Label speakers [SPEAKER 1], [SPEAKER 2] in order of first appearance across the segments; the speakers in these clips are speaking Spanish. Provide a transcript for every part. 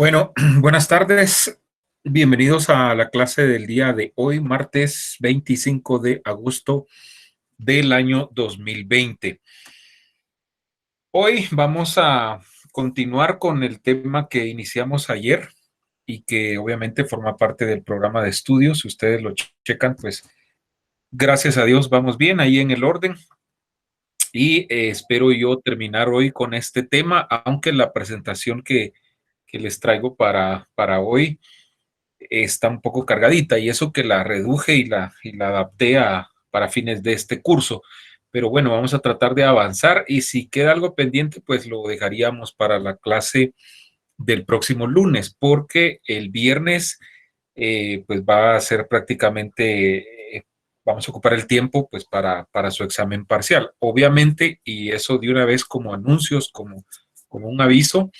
[SPEAKER 1] Bueno, buenas tardes. Bienvenidos a la clase del día de hoy, martes 25 de agosto del año 2020. Hoy vamos a continuar con el tema que iniciamos ayer y que obviamente forma parte del programa de estudios. Si ustedes lo checan, pues gracias a Dios vamos bien ahí en el orden. Y espero yo terminar hoy con este tema, aunque la presentación que les traigo para hoy está un poco cargadita y eso que la reduje y la adapté para fines de este curso. Pero bueno, vamos a tratar de avanzar y si queda algo pendiente, pues lo dejaríamos para la clase del próximo lunes, porque el viernes pues va a ser prácticamente, vamos a ocupar el tiempo pues para su examen parcial. Obviamente, y eso de una vez como anuncios, como un aviso,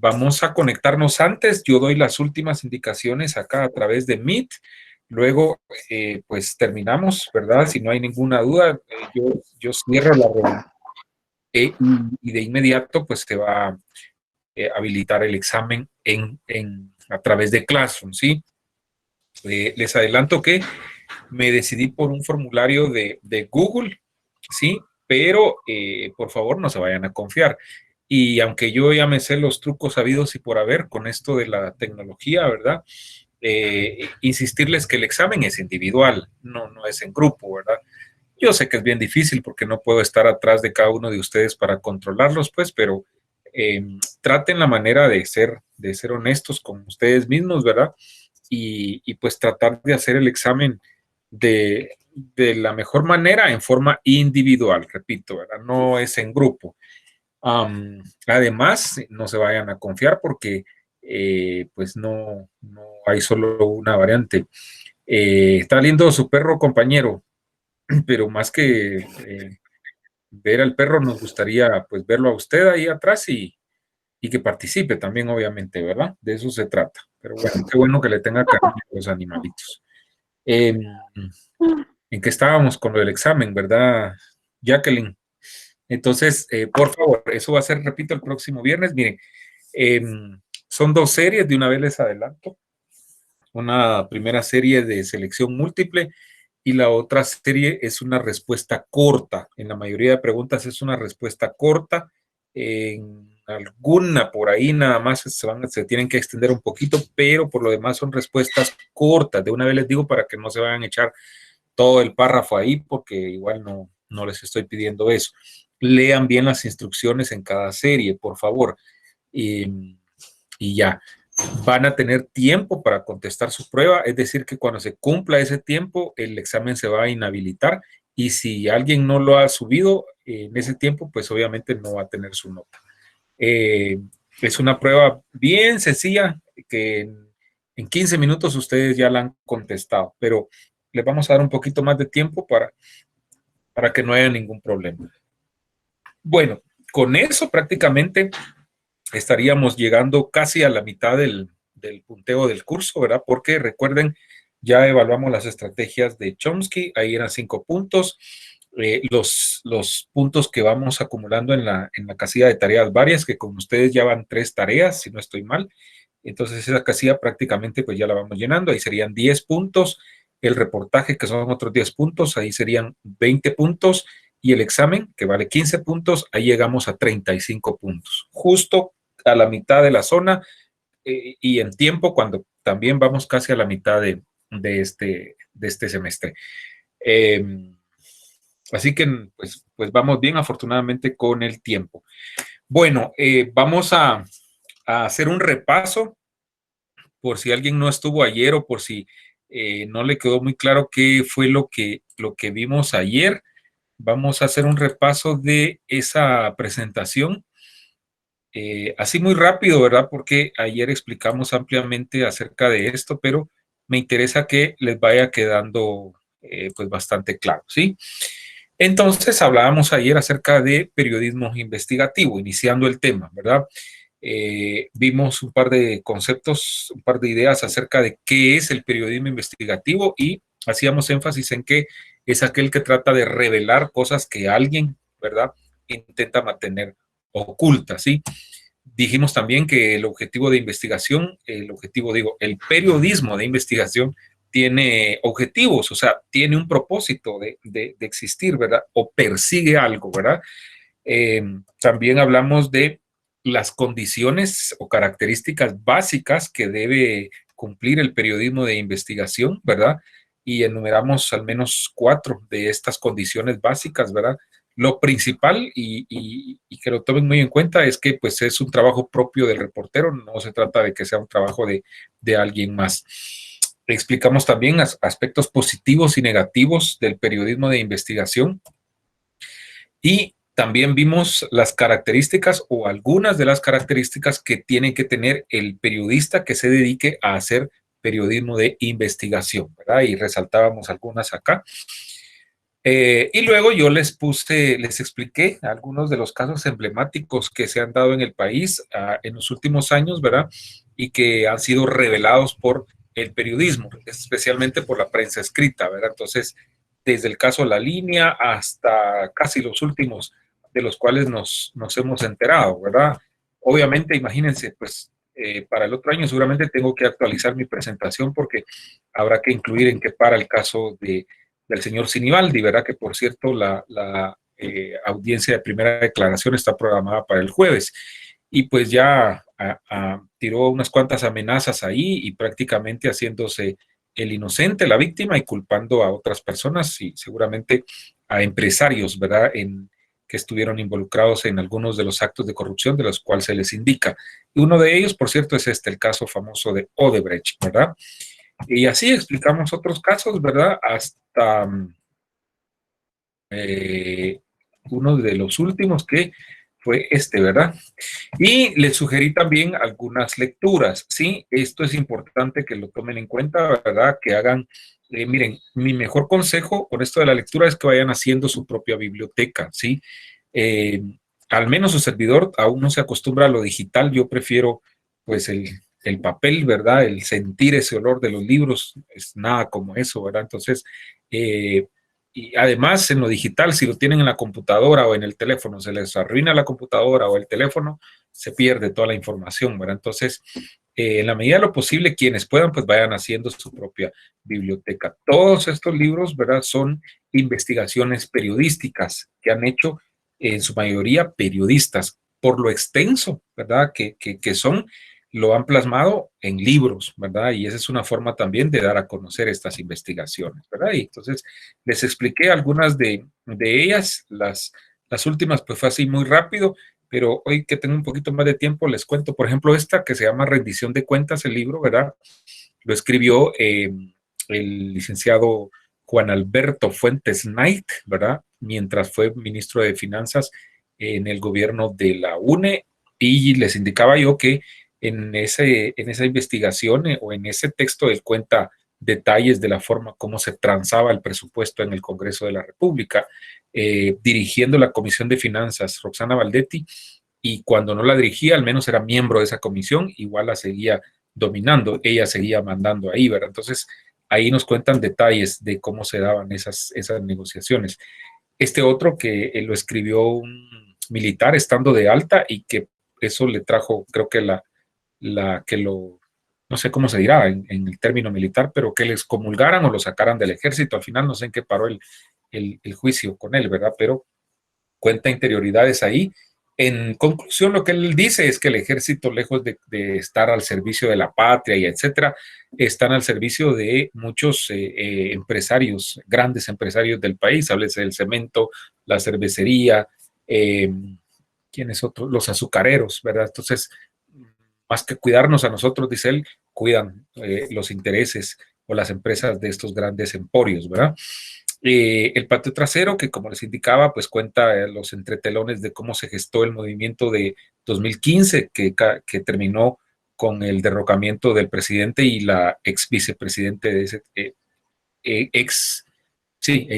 [SPEAKER 1] vamos a conectarnos antes. Yo doy las últimas indicaciones acá a través de Meet. Luego, pues terminamos, ¿verdad? Si no hay ninguna duda, yo cierro la reunión y de inmediato, pues se va a habilitar el examen a través de Classroom, ¿sí? Les adelanto que me decidí por un formulario de Google, ¿sí? Pero por favor no se vayan a confiar. Y aunque yo ya me sé los trucos habidos y por haber con esto de la tecnología, ¿verdad? Insistirles que el examen es individual, no es en grupo, ¿verdad? Yo sé que es bien difícil porque no puedo estar atrás de cada uno de ustedes para controlarlos, pues, pero traten la manera de ser honestos con ustedes mismos, ¿verdad? Y pues tratar de hacer el examen de la mejor manera en forma individual, repito, ¿verdad? No es en grupo. Además, no se vayan a confiar porque pues no hay solo una variante. Está lindo su perro compañero, pero más que ver al perro, nos gustaría pues verlo a usted ahí atrás y que participe también, obviamente, ¿verdad? De eso se trata. Pero bueno, qué bueno que le tenga cariño a los animalitos. Eh, ¿En qué estábamos con lo del examen, verdad, Jacqueline? Entonces, por favor, eso va a ser, repito, el próximo viernes. Miren, eh, son dos series, de una vez les adelanto. Una primera serie de selección múltiple y la otra serie es una respuesta corta. En la mayoría de preguntas es una respuesta corta. En alguna por ahí nada más se tienen que extender un poquito, pero por lo demás son respuestas cortas. De una vez les digo para que no se vayan a echar todo el párrafo ahí, porque igual no les estoy pidiendo eso. Lean bien las instrucciones en cada serie, por favor. Y ya van a tener tiempo para contestar su prueba, es decir, que cuando se cumpla ese tiempo, el examen se va a inhabilitar y si alguien no lo ha subido en ese tiempo, pues obviamente no va a tener su nota. Eh, es una prueba bien sencilla que en 15 minutos ustedes ya la han contestado, pero les vamos a dar un poquito más de tiempo para que no haya ningún problema. Bueno, con eso prácticamente estaríamos llegando casi a la mitad del punteo del curso, ¿verdad? Porque recuerden, ya evaluamos las estrategias de Chomsky, ahí eran 5 puntos. Los puntos que vamos acumulando en la casilla de tareas varias, que con ustedes ya van 3 tareas, si no estoy mal. Entonces esa casilla prácticamente pues ya la vamos llenando, ahí serían 10 puntos. El reportaje, que son otros 10 puntos, ahí serían 20 puntos. Y el examen, que vale 15 puntos, ahí llegamos a 35 puntos. Justo a la mitad de la zona y en tiempo cuando también vamos casi a la mitad de este semestre. Así que pues vamos bien afortunadamente con el tiempo. Bueno, vamos a hacer un repaso por si alguien no estuvo ayer o por si no le quedó muy claro qué fue lo que vimos ayer. Vamos a hacer un repaso de esa presentación. Así muy rápido, ¿verdad? Porque ayer explicamos ampliamente acerca de esto, pero me interesa que les vaya quedando pues bastante claro, ¿sí? Entonces hablábamos ayer acerca de periodismo investigativo, iniciando el tema, ¿verdad? Vimos un par de conceptos, un par de ideas acerca de qué es el periodismo investigativo y hacíamos énfasis en que es aquel que trata de revelar cosas que alguien, ¿verdad?, intenta mantener ocultas, ¿sí? Dijimos también que el objetivo de investigación, el periodismo de investigación tiene objetivos, o sea, tiene un propósito de existir, ¿verdad? O persigue algo, ¿verdad? También hablamos de las condiciones o características básicas que debe cumplir el periodismo de investigación, ¿verdad? Y enumeramos al menos 4 de estas condiciones básicas, ¿verdad? Lo principal, y que lo tomen muy en cuenta, es que pues es un trabajo propio del reportero, no se trata de que sea un trabajo de alguien más. Explicamos también aspectos positivos y negativos del periodismo de investigación, y también vimos las características o algunas de las características que tiene que tener el periodista que se dedique a hacer periodismo de investigación, ¿verdad? Y resaltábamos algunas acá. Y luego yo les expliqué algunos de los casos emblemáticos que se han dado en el país en los últimos años, ¿verdad? Y que han sido revelados por el periodismo, especialmente por la prensa escrita, ¿verdad? Entonces, desde el caso La Línea hasta casi los últimos de los cuales nos hemos enterado, ¿verdad? Obviamente, imagínense, pues para el otro año seguramente tengo que actualizar mi presentación porque habrá que incluir en qué para el caso del señor Sinibaldi, ¿verdad? Que por cierto la audiencia de primera declaración está programada para el jueves. Y pues ya tiró unas cuantas amenazas ahí y prácticamente haciéndose el inocente, la víctima, y culpando a otras personas y seguramente a empresarios, ¿verdad? Que estuvieron involucrados en algunos de los actos de corrupción de los cuales se les indica. Y uno de ellos, por cierto, es el caso famoso de Odebrecht, ¿verdad? Y así explicamos otros casos, ¿verdad? Hasta eh, uno de los últimos que fue ¿verdad? Y les sugerí también algunas lecturas, ¿sí? Esto es importante que lo tomen en cuenta, ¿verdad? Que hagan, miren, mi mejor consejo con esto de la lectura es que vayan haciendo su propia biblioteca, ¿sí? Eh, Al menos su servidor aún no se acostumbra a lo digital, yo prefiero pues el papel, ¿verdad? El sentir ese olor de los libros, es nada como eso, ¿verdad? Entonces, y además en lo digital, si lo tienen en la computadora o en el teléfono, se les arruina la computadora o el teléfono, se pierde toda la información, ¿verdad? Entonces, en la medida de lo posible, quienes puedan, pues vayan haciendo su propia biblioteca. Todos estos libros, ¿verdad? Son investigaciones periodísticas que han hecho en su mayoría periodistas, por lo extenso, ¿verdad? Que son, lo han plasmado en libros, ¿verdad? Y esa es una forma también de dar a conocer estas investigaciones, ¿verdad? Y entonces les expliqué algunas de ellas, las últimas pues fue así muy rápido, pero hoy que tengo un poquito más de tiempo les cuento, por ejemplo, esta que se llama Rendición de Cuentas, el libro, ¿verdad? Lo escribió el licenciado Juan Alberto Fuentes Knight, ¿verdad? Mientras fue ministro de Finanzas en el gobierno de la UNE, y les indicaba yo que en esa investigación o en ese texto él cuenta detalles de la forma como se transaba el presupuesto en el Congreso de la República, dirigiendo la Comisión de Finanzas Roxana Valdetti, y cuando no la dirigía, al menos era miembro de esa comisión, igual la seguía dominando, ella seguía mandando ahí, ¿verdad? Entonces, ahí nos cuentan detalles de cómo se daban esas negociaciones. Este otro que lo escribió un militar estando de alta y que eso le trajo, creo que no sé cómo se dirá en el término militar, pero que les comulgaran o lo sacaran del ejército. Al final no sé en qué paró el juicio con él, ¿verdad? Pero cuenta interioridades ahí. En conclusión, lo que él dice es que el ejército, lejos de estar al servicio de la patria y etcétera, están al servicio de muchos empresarios, grandes empresarios del país, háblese del cemento, la cervecería, eh, ¿quiénes otros? Los azucareros, ¿verdad? Entonces, más que cuidarnos a nosotros, dice él, cuidan los intereses o las empresas de estos grandes emporios, ¿verdad? El patio trasero, que como les indicaba, pues cuenta los entretelones de cómo se gestó el movimiento de 2015, que terminó con el derrocamiento del presidente y la ex vicepresidente de ese ex, sí,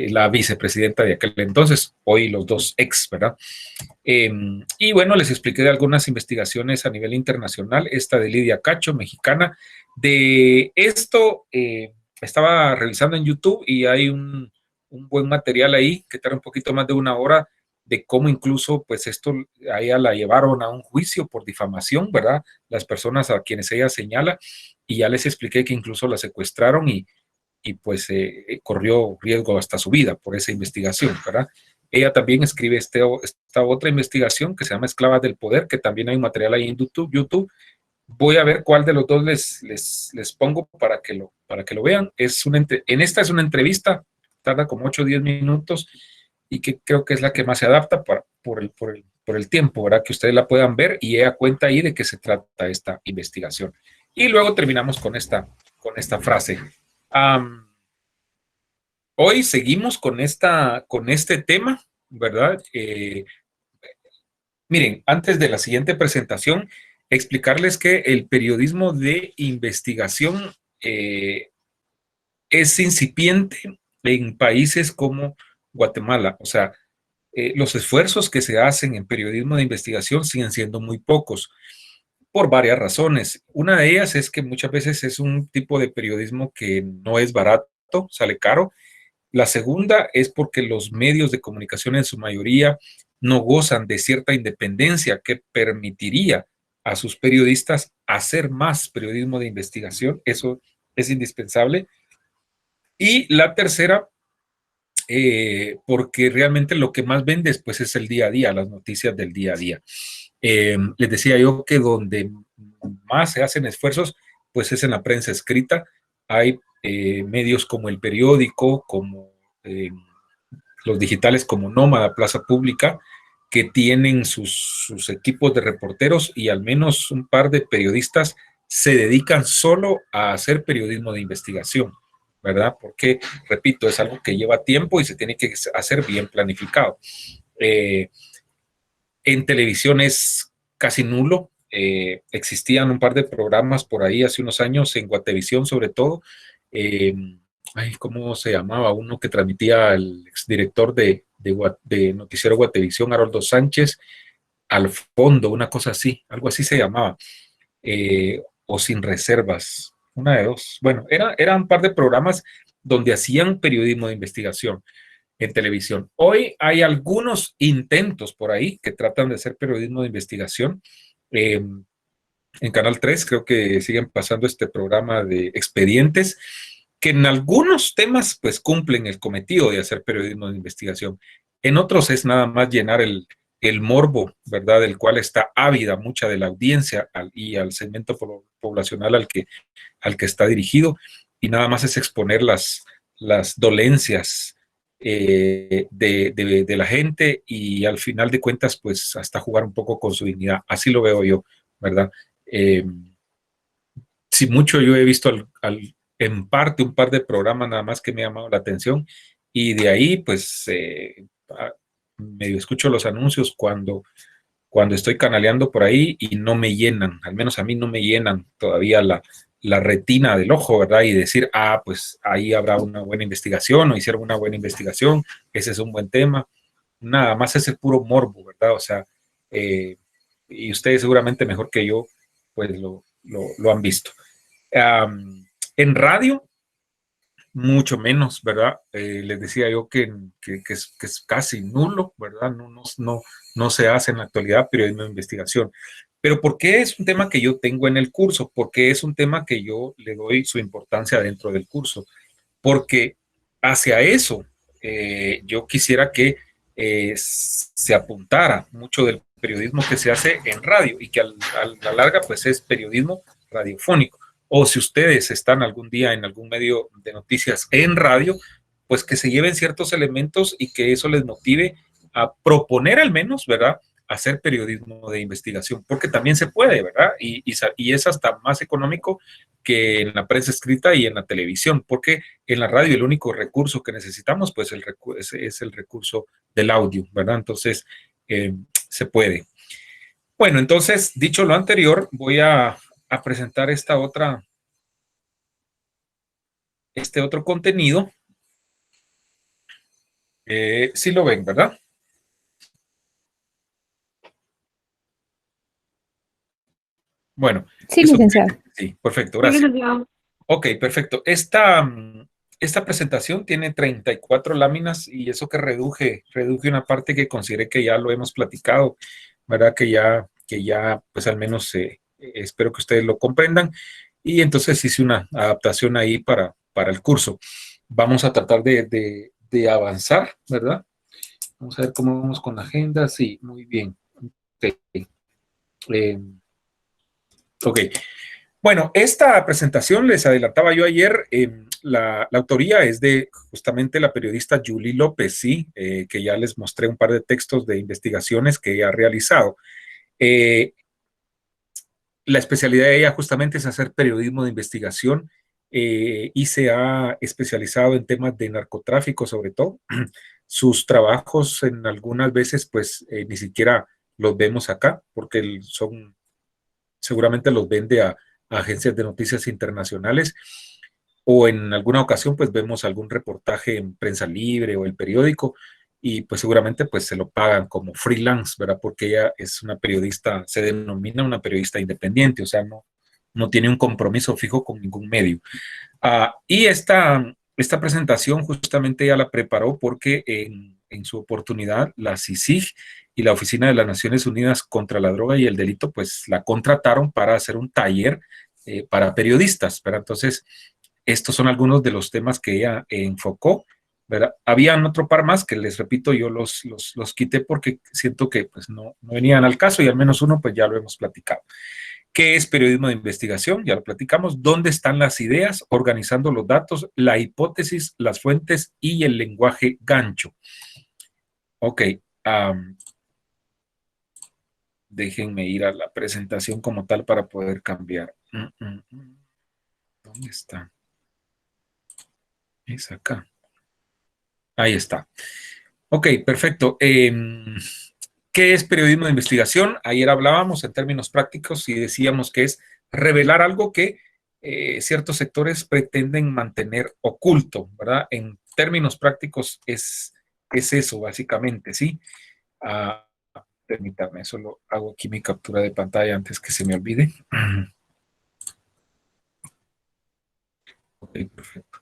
[SPEAKER 1] la vicepresidenta de aquel entonces, hoy los dos ex, ¿verdad? Y bueno, les expliqué de algunas investigaciones a nivel internacional, esta de Lidia Cacho, mexicana. De esto estaba revisando en YouTube y hay un buen material ahí que tarda un poquito más de una hora de cómo incluso, pues esto, a ella la llevaron a un juicio por difamación, ¿verdad? Las personas a quienes ella señala, y ya les expliqué que incluso la secuestraron y pues corrió riesgo hasta su vida por esa investigación, ¿verdad? Ella también escribe esta otra investigación que se llama Esclavas del Poder, que también hay un material ahí en YouTube. Voy a ver cuál de los dos les pongo para que lo vean. En esta es una entrevista, tarda como 8 o 10 minutos y que creo que es la que más se adapta por el tiempo, ¿verdad? Que ustedes la puedan ver y ella cuenta ahí de qué se trata esta investigación. Y luego terminamos con esta frase. Hoy seguimos con este tema, ¿verdad? Miren, antes de la siguiente presentación, explicarles que el periodismo de investigación es incipiente en países como Guatemala. O sea, los esfuerzos que se hacen en periodismo de investigación siguen siendo muy pocos por varias razones. Una de ellas es que muchas veces es un tipo de periodismo que no es barato, sale caro. La segunda es porque los medios de comunicación en su mayoría no gozan de cierta independencia que permitiría a sus periodistas hacer más periodismo de investigación. Eso es indispensable. Y la tercera, porque realmente lo que más vende pues, es el día a día, las noticias del día a día. Les decía yo que donde más se hacen esfuerzos, pues es en la prensa escrita. Hay medios como El Periódico, como los digitales como Nómada, Plaza Pública, que tienen sus equipos de reporteros y al menos un par de periodistas se dedican solo a hacer periodismo de investigación, ¿verdad? Porque, repito, es algo que lleva tiempo y se tiene que hacer bien planificado. En televisión es casi nulo. Existían un par de programas por ahí hace unos años, en Guatevisión sobre todo. ¿Cómo se llamaba? Uno que transmitía el exdirector de Noticiero Guatevisión, Haroldo Sánchez, al fondo, una cosa así, algo así se llamaba. O Sin Reservas, una de dos. Bueno, era un par de programas donde hacían periodismo de investigación en televisión. Hoy hay algunos intentos por ahí que tratan de hacer periodismo de investigación. En Canal 3 creo que siguen pasando este programa de expedientes que en algunos temas pues cumplen el cometido de hacer periodismo de investigación. En otros es nada más llenar el morbo, ¿verdad? Del cual está ávida mucha de la audiencia y al segmento poblacional al que está dirigido, y nada más es exponer las dolencias de la gente y al final de cuentas, pues hasta jugar un poco con su dignidad. Así lo veo yo, ¿verdad? Eh, si mucho yo he visto en parte un par de programas nada más que me ha llamado la atención y de ahí pues medio escucho los anuncios cuando estoy canaleando por ahí y no me llenan, al menos a mí no me llenan todavía la retina del ojo, ¿verdad? Y decir, pues ahí habrá una buena investigación o hicieron una buena investigación, ese es un buen tema. Nada más es el puro morbo, ¿verdad? O sea, y ustedes seguramente mejor que yo, pues lo han visto. En radio, mucho menos, ¿verdad? Les decía yo que es casi nulo, ¿verdad? No se hace en la actualidad periodismo de investigación. Pero ¿por qué es un tema que yo tengo en el curso? Porque es un tema que yo le doy su importancia dentro del curso. Porque hacia eso yo quisiera que se apuntara mucho del periodismo que se hace en radio y que a la larga pues es periodismo radiofónico. O si ustedes están algún día en algún medio de noticias en radio, pues que se lleven ciertos elementos y que eso les motive a proponer al menos, ¿verdad? Hacer periodismo de investigación, porque también se puede, ¿verdad? Y es hasta más económico que en la prensa escrita y en la televisión, porque en la radio el único recurso que necesitamos, pues es el recurso del audio, ¿verdad? Entonces, se puede. Bueno, entonces, dicho lo anterior, voy a presentar este otro contenido. Sí lo ven, ¿verdad? Bueno.
[SPEAKER 2] Sí, licenciado.
[SPEAKER 1] Sí, perfecto, gracias. Ok, perfecto. esta presentación tiene 34 láminas y eso que reduje una parte que consideré que ya lo hemos platicado, ¿verdad? Que ya pues al menos espero que ustedes lo comprendan. Y entonces hice una adaptación ahí para el curso. Vamos a tratar de avanzar, ¿verdad? Vamos a ver cómo vamos con la agenda. Sí, muy bien. Ok. Eh, ok. Bueno, esta presentación les adelantaba yo ayer, la autoría es de justamente la periodista Julie López, ¿sí? Que ya les mostré un par de textos de investigaciones que ella ha realizado. Eh, la especialidad de ella justamente es hacer periodismo de investigación y se ha especializado en temas de narcotráfico sobre todo. Sus trabajos en algunas veces pues ni siquiera los vemos acá porque son seguramente los vende a agencias de noticias internacionales o en alguna ocasión pues vemos algún reportaje en Prensa Libre o el periódico y pues seguramente pues se lo pagan como freelance, ¿verdad? Porque ella es una periodista, se denomina una periodista independiente, o sea, no tiene un compromiso fijo con ningún medio. Y esta presentación justamente ella la preparó porque en su oportunidad la CICIG y la Oficina de las Naciones Unidas contra la Droga y el Delito pues la contrataron para hacer un taller para periodistas, ¿verdad? Entonces, estos son algunos de los temas que ella enfocó, ¿verdad? Habían otro par más que les repito, yo los quité porque siento que pues no venían al caso y al menos uno pues ya lo hemos platicado. ¿Qué es periodismo de investigación? Ya lo platicamos. ¿Dónde están las ideas? Organizando los datos, la hipótesis, las fuentes y el lenguaje gancho. Ok. Déjenme ir a la presentación como tal para poder cambiar. ¿Dónde está? Es acá. Ahí está. Ok, perfecto. ¿Qué es periodismo de investigación? Ayer hablábamos en términos prácticos y decíamos que es revelar algo que ciertos sectores pretenden mantener oculto, ¿verdad? En términos prácticos es eso, básicamente, ¿sí? Ah, permítanme, solo hago aquí mi captura de pantalla antes que se me olvide. Ok, perfecto.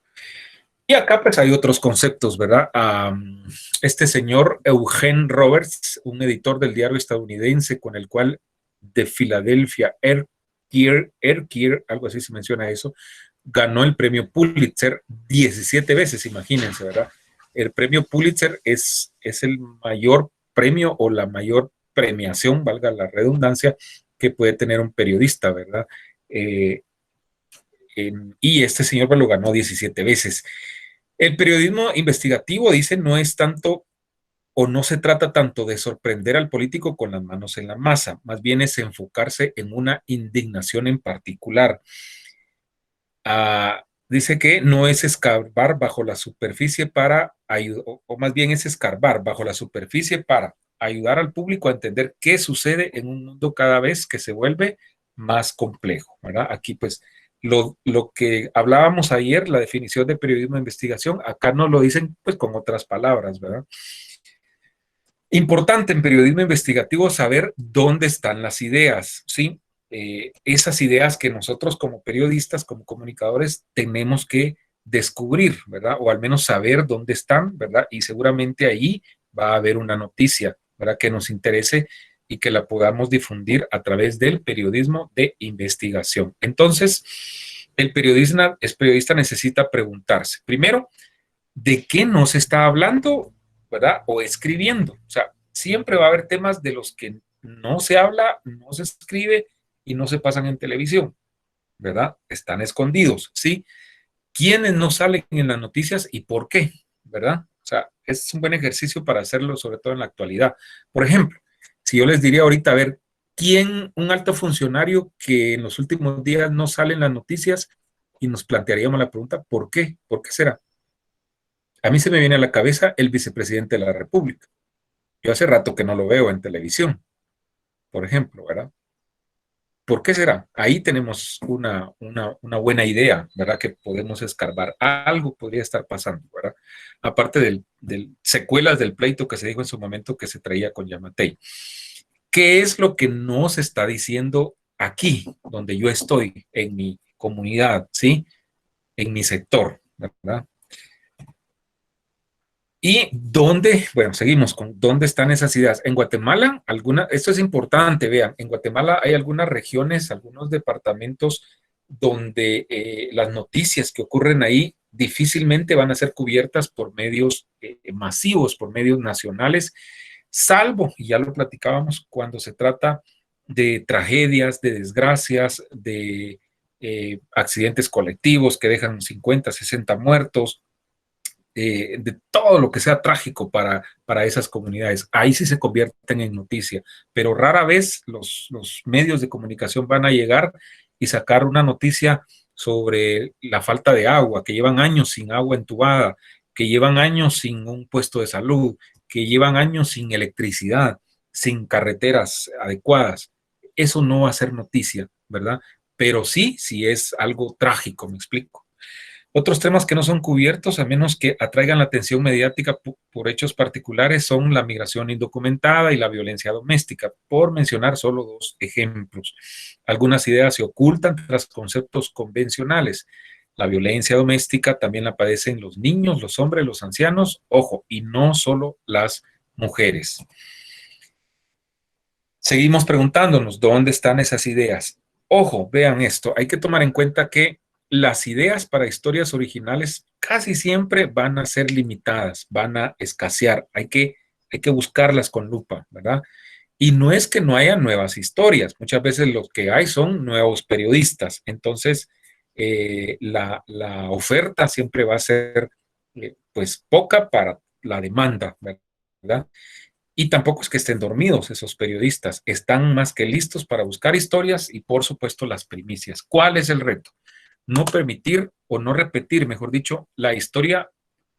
[SPEAKER 1] Y acá pues hay otros conceptos, ¿verdad? Este señor Eugene Roberts, un editor del diario estadounidense con el cual de Filadelfia, Erkier, algo así se menciona eso, ganó el premio Pulitzer 17 veces, imagínense, ¿verdad? El premio Pulitzer es el mayor premio o la mayor premiación, valga la redundancia, que puede tener un periodista, ¿verdad? Eh, y este señor pues, lo ganó 17 veces. El periodismo investigativo, dice, no es tanto o no se trata tanto de sorprender al político con las manos en la masa, más bien es enfocarse en una indignación en particular. Dice que no es escarbar bajo la superficie para ayudar, o más bien es escarbar bajo la superficie para ayudar al público a entender qué sucede en un mundo cada vez que se vuelve más complejo, ¿verdad? Aquí pues lo que hablábamos ayer, la definición de periodismo de investigación, acá nos lo dicen pues con otras palabras, ¿verdad? Importante en periodismo investigativo saber dónde están las ideas, ¿sí? Esas ideas que nosotros como periodistas, como comunicadores, tenemos que descubrir, ¿verdad? O al menos saber dónde están, ¿verdad? Y seguramente ahí va a haber una noticia, ¿verdad? Que nos interese y que la podamos difundir a través del periodismo de investigación. Entonces, el periodista necesita preguntarse, primero, ¿de qué nos está hablando, verdad? O escribiendo. O sea, siempre va a haber temas de los que no se habla, no se escribe y no se pasan en televisión, ¿verdad? Están escondidos, ¿sí? ¿Quiénes no salen en las noticias y por qué, verdad? O sea, es un buen ejercicio para hacerlo, sobre todo en la actualidad. Por ejemplo, si yo les diría ahorita, a ver, ¿quién, un alto funcionario que en los últimos días no sale en las noticias y nos plantearíamos la pregunta, ¿por qué? ¿Por qué será? A mí se me viene a la cabeza el vicepresidente de la República. Yo hace rato que no lo veo en televisión, por ejemplo, ¿verdad? ¿Por qué será? Ahí tenemos una buena idea, ¿verdad? Que podemos escarbar. Algo podría estar pasando, ¿verdad? Aparte del secuelas del pleito que se dijo en su momento que se traía con Yamatei. ¿Qué es lo que no se está diciendo aquí, donde yo estoy, en mi comunidad, ¿sí? En mi sector, ¿verdad? ¿Y dónde? Bueno, seguimos con dónde están esas ideas. En Guatemala, esto es importante, vean, en Guatemala hay algunas regiones, algunos departamentos donde las noticias que ocurren ahí difícilmente van a ser cubiertas por medios masivos, por medios nacionales, salvo, y ya lo platicábamos, cuando se trata de tragedias, de desgracias, de accidentes colectivos que dejan 50, 60 muertos, de todo lo que sea trágico para esas comunidades. Ahí sí se convierten en noticia, pero rara vez los medios de comunicación van a llegar y sacar una noticia sobre la falta de agua, que llevan años sin agua entubada, que llevan años sin un puesto de salud, que llevan años sin electricidad, sin carreteras adecuadas. Eso no va a ser noticia, ¿verdad? Pero sí, sí es algo trágico, me explico. Otros temas que no son cubiertos, a menos que atraigan la atención mediática por hechos particulares, son la migración indocumentada y la violencia doméstica, por mencionar solo dos ejemplos. Algunas ideas se ocultan tras conceptos convencionales. La violencia doméstica también la padecen los niños, los hombres, los ancianos, ojo, y no solo las mujeres. Seguimos preguntándonos, ¿dónde están esas ideas? Ojo, vean esto, hay que tomar en cuenta que las ideas para historias originales casi siempre van a ser limitadas, van a escasear, hay que buscarlas con lupa, ¿verdad? Y no es que no haya nuevas historias, muchas veces lo que hay son nuevos periodistas, entonces la oferta siempre va a ser pues poca para la demanda, ¿verdad? Y tampoco es que estén dormidos esos periodistas, están más que listos para buscar historias y por supuesto las primicias. ¿Cuál es el reto? No permitir o no repetir, mejor dicho, la historia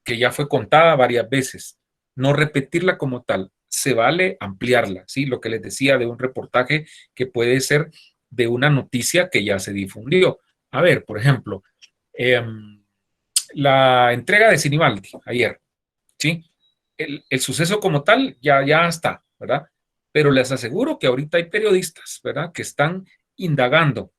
[SPEAKER 1] que ya fue contada varias veces, no repetirla como tal. Se vale ampliarla, ¿sí? Lo que les decía de un reportaje que puede ser de una noticia que ya se difundió. A ver, por ejemplo, eh, la entrega de Sinibaldi ayer, ¿sí? El suceso como tal ya está, ¿verdad? Pero les aseguro que ahorita hay periodistas, ¿verdad? Que están indagando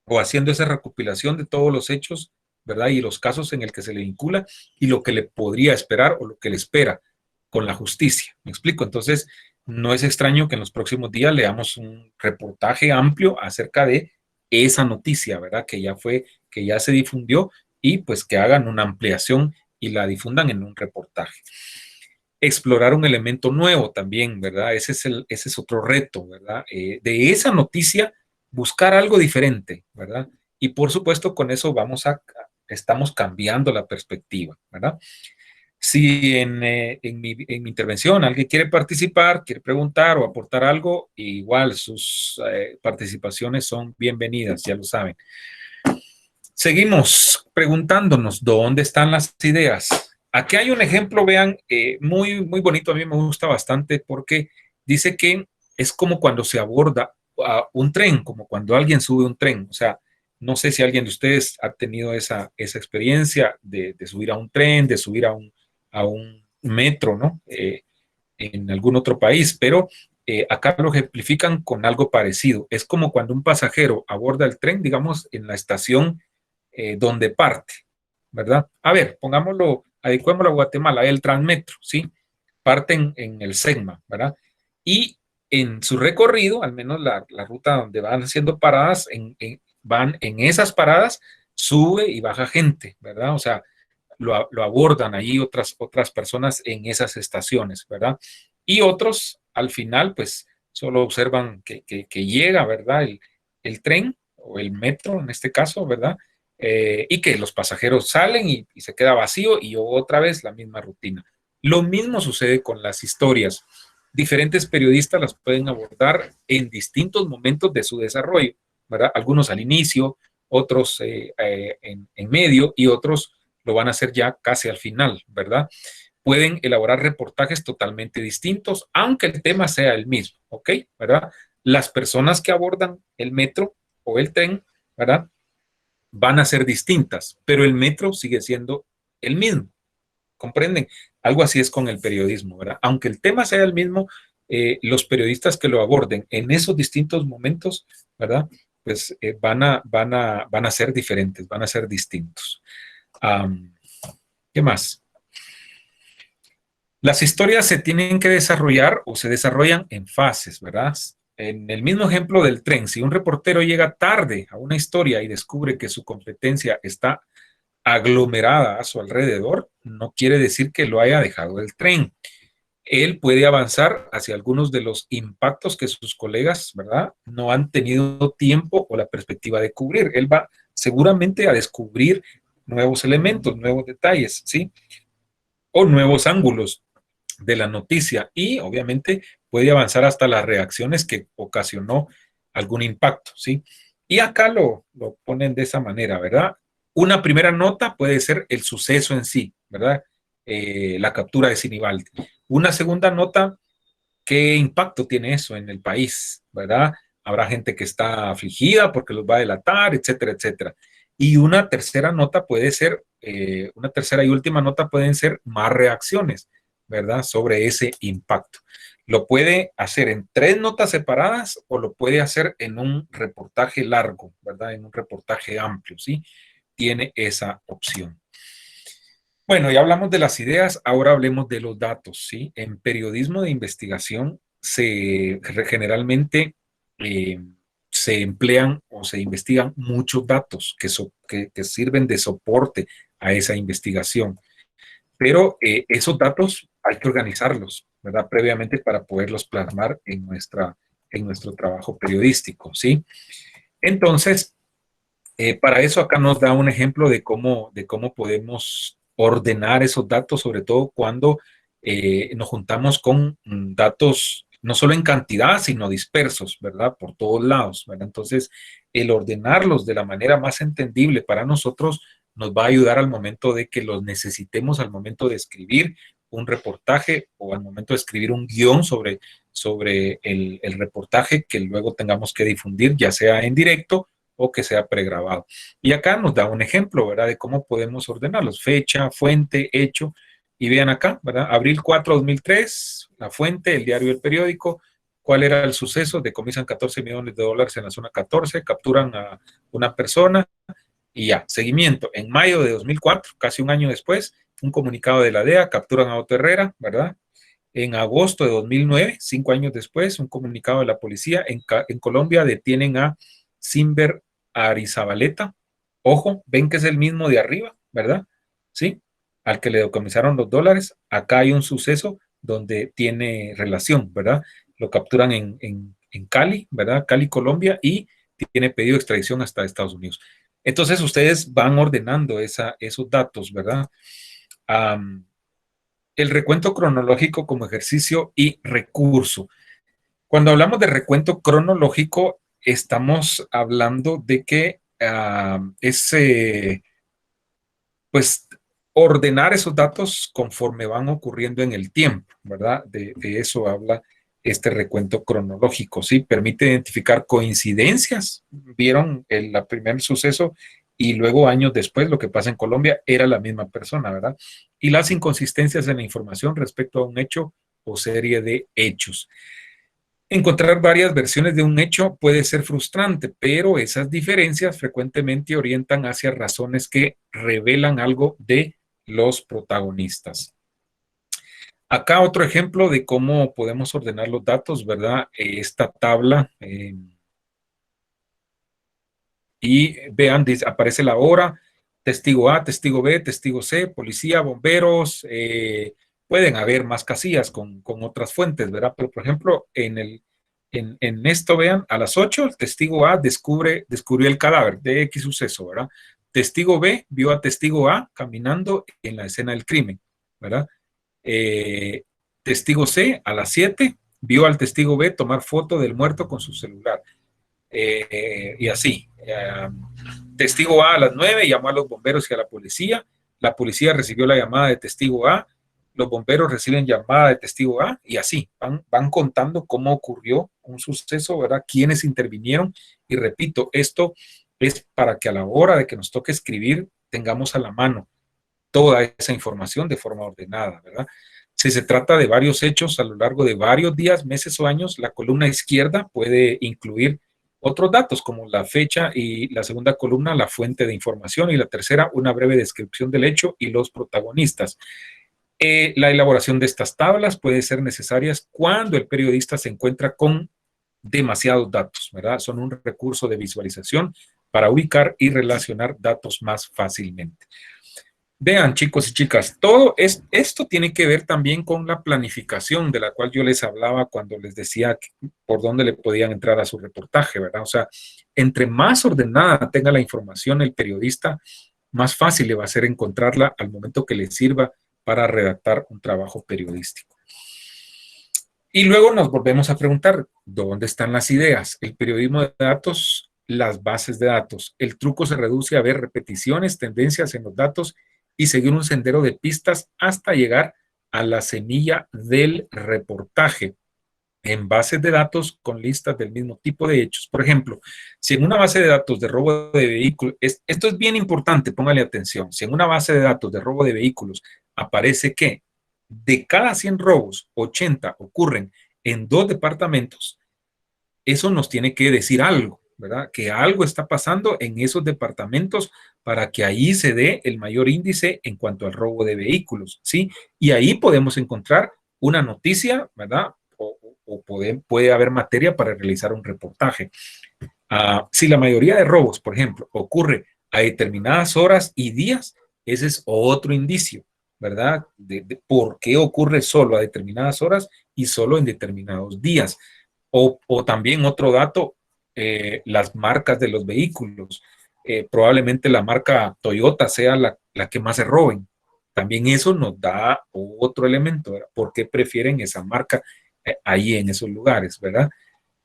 [SPEAKER 1] o haciendo esa recopilación de todos los hechos, ¿verdad? Y los casos en el que se le vincula y lo que le podría esperar o lo que le espera con la justicia. ¿Me explico? Entonces, no es extraño que en los próximos días leamos un reportaje amplio acerca de esa noticia, ¿verdad? Que ya se difundió y pues que hagan una ampliación y la difundan en un reportaje. Explorar un elemento nuevo también, ¿verdad? Ese es otro reto, ¿verdad? De esa noticia, buscar algo diferente, ¿verdad? Y por supuesto, con eso estamos cambiando la perspectiva, ¿verdad? Si en mi intervención alguien quiere participar, quiere preguntar o aportar algo, igual sus participaciones son bienvenidas, ya lo saben. Seguimos preguntándonos dónde están las ideas. Aquí hay un ejemplo, vean, muy bonito, a mí me gusta bastante porque dice que es como cuando se aborda un tren, como cuando alguien sube un tren. O sea, no sé si alguien de ustedes ha tenido esa experiencia de subir a un tren, de subir a un metro, ¿no? En algún otro país, pero acá lo ejemplifican con algo parecido. Es como cuando un pasajero aborda el tren, digamos, en la estación donde parte, ¿verdad? A ver, pongámoslo, adecuémoslo a Guatemala, el Transmetro, ¿sí? Parten en el Segma, ¿verdad? Y en su recorrido, al menos la ruta donde van haciendo paradas, van en esas paradas, sube y baja gente, ¿verdad? O sea, lo abordan ahí otras personas en esas estaciones, ¿verdad? Y otros, al final, pues, solo observan que llega, ¿verdad? El tren o el metro, en este caso, ¿verdad? Y que los pasajeros salen y se queda vacío y otra vez la misma rutina. Lo mismo sucede con las historias. Diferentes periodistas las pueden abordar en distintos momentos de su desarrollo, ¿verdad? Algunos al inicio, otros en medio y otros lo van a hacer ya casi al final, ¿verdad? Pueden elaborar reportajes totalmente distintos, aunque el tema sea el mismo, ¿ok? ¿Verdad? Las personas que abordan el metro o el tren, ¿verdad? Van a ser distintas, pero el metro sigue siendo el mismo, ¿comprenden? Algo así es con el periodismo, ¿verdad? Aunque el tema sea el mismo, los periodistas que lo aborden en esos distintos momentos, ¿verdad? Pues van a ser diferentes, van a ser distintos. ¿Qué más? Las historias se tienen que desarrollar o se desarrollan en fases, ¿verdad? En el mismo ejemplo del tren, si un reportero llega tarde a una historia y descubre que su competencia está aglomerada a su alrededor, no quiere decir que lo haya dejado el tren. Él puede avanzar hacia algunos de los impactos que sus colegas, ¿verdad?, no han tenido tiempo o la perspectiva de cubrir. Él va seguramente a descubrir nuevos elementos, nuevos detalles, ¿sí? O nuevos ángulos de la noticia y obviamente puede avanzar hasta las reacciones que ocasionó algún impacto, ¿sí? Y acá lo ponen de esa manera, ¿verdad? Una primera nota puede ser el suceso en sí, ¿verdad? La captura de Sinibaldi. Una segunda nota, ¿qué impacto tiene eso en el país, ¿verdad? Habrá gente que está afligida porque los va a delatar, etcétera, etcétera. Y una tercera nota puede ser, una tercera y última nota pueden ser más reacciones, ¿verdad? Sobre ese impacto. Lo puede hacer en 3 notas separadas o lo puede hacer en un reportaje largo, ¿verdad? En un reportaje amplio, ¿sí? Tiene esa opción. Bueno, ya hablamos de las ideas, ahora hablemos de los datos, ¿sí? En periodismo de investigación generalmente eh, se emplean o se investigan muchos datos que sirven de soporte a esa investigación, pero esos datos hay que organizarlos, ¿verdad? Previamente para poderlos plasmar en nuestro trabajo periodístico, ¿sí? Entonces, para eso acá nos da un ejemplo de cómo podemos ordenar esos datos, sobre todo cuando nos juntamos con datos no solo en cantidad, sino dispersos, ¿verdad? Por todos lados, ¿verdad? Entonces, el ordenarlos de la manera más entendible para nosotros nos va a ayudar al momento de que los necesitemos, al momento de escribir un reportaje o al momento de escribir un guión sobre el reportaje que luego tengamos que difundir, ya sea en directo o que sea pregrabado. Y acá nos da un ejemplo, ¿verdad?, de cómo podemos ordenarlos. Fecha, fuente, hecho. Y vean acá, ¿verdad? Abril 4 de 2003, la fuente, el diario El Periódico. ¿Cuál era el suceso? Decomisan $14 millones en la zona 14, capturan a una persona y ya, seguimiento. En mayo de 2004, casi un año después, un comunicado de la DEA, capturan a Otto Herrera, ¿verdad? En agosto de 2009, 5 años después, un comunicado de la policía en Colombia detienen a Simber Arizabaleta. Ojo, ven que es el mismo de arriba, ¿verdad? Sí, al que le decomisaron los dólares. Acá hay un suceso donde tiene relación, ¿verdad? Lo capturan en Cali, ¿verdad? Cali, Colombia, y tiene pedido de extradición hasta Estados Unidos. Entonces ustedes van ordenando esos datos, ¿verdad? El recuento cronológico como ejercicio y recurso. Cuando hablamos de recuento cronológico, estamos hablando de que pues, ordenar esos datos conforme van ocurriendo en el tiempo, ¿verdad? De eso habla este recuento cronológico, ¿sí? Permite identificar coincidencias. Vieron el primer suceso y luego años después lo que pasa en Colombia era la misma persona, ¿verdad? Y las inconsistencias en la información respecto a un hecho o serie de hechos. Encontrar varias versiones de un hecho puede ser frustrante, pero esas diferencias frecuentemente orientan hacia razones que revelan algo de los protagonistas. Acá otro ejemplo de cómo podemos ordenar los datos, ¿verdad? Esta tabla, y vean, aparece la hora, testigo A, testigo B, testigo C, policía, bomberos, pueden haber más casillas con otras fuentes, ¿verdad? Pero, por ejemplo, en esto, vean, a las 8, el testigo A descubrió el cadáver de X suceso, ¿verdad? Testigo B vio a testigo A caminando en la escena del crimen, ¿verdad? Eh, Testigo C, a las 7, vio al testigo B tomar foto del muerto con su celular. Y así. Testigo A las 9 llamó a los bomberos y a la policía recibió la llamada de testigo A, los bomberos reciben llamada de testigo A y así, van contando cómo ocurrió un suceso, ¿verdad? Quiénes intervinieron y repito, esto es para que a la hora de que nos toque escribir tengamos a la mano toda esa información de forma ordenada, ¿verdad? Si se trata de varios hechos a lo largo de varios días, meses o años, la columna izquierda puede incluir otros datos como la fecha y la segunda columna, la fuente de información y la tercera, una breve descripción del hecho y los protagonistas. La elaboración de estas tablas puede ser necesaria cuando el periodista se encuentra con demasiados datos, ¿verdad? Son un recurso de visualización para ubicar y relacionar datos más fácilmente. Vean, chicos y chicas, esto tiene que ver también con la planificación de la cual yo les hablaba cuando les decía por dónde le podían entrar a su reportaje, ¿verdad? O sea, entre más ordenada tenga la información el periodista, más fácil le va a ser encontrarla al momento que le sirva para redactar un trabajo periodístico. Y luego nos volvemos a preguntar, ¿dónde están las ideas? El periodismo de datos, las bases de datos. El truco se reduce a ver repeticiones, tendencias en los datos y seguir un sendero de pistas hasta llegar a la semilla del reportaje en bases de datos con listas del mismo tipo de hechos. Por ejemplo, si en una base de datos de robo de vehículos, esto es bien importante, póngale atención, si en una base de datos de robo de vehículos aparece que de cada 100 robos, 80 ocurren en 2 departamentos, eso nos tiene que decir algo, ¿verdad? Que algo está pasando en esos departamentos para que ahí se dé el mayor índice en cuanto al robo de vehículos, ¿sí? Y ahí podemos encontrar una noticia, ¿verdad? O puede haber materia para realizar un reportaje. Si la mayoría de robos, por ejemplo, ocurre a determinadas horas y días, ese es otro indicio, ¿verdad? De por qué ocurre solo a determinadas horas y solo en determinados días. O también otro dato, las marcas de los vehículos. Probablemente la marca Toyota sea la que más se roben. También eso nos da otro elemento, ¿verdad? ¿Por qué prefieren esa marca ahí en esos lugares, ¿verdad?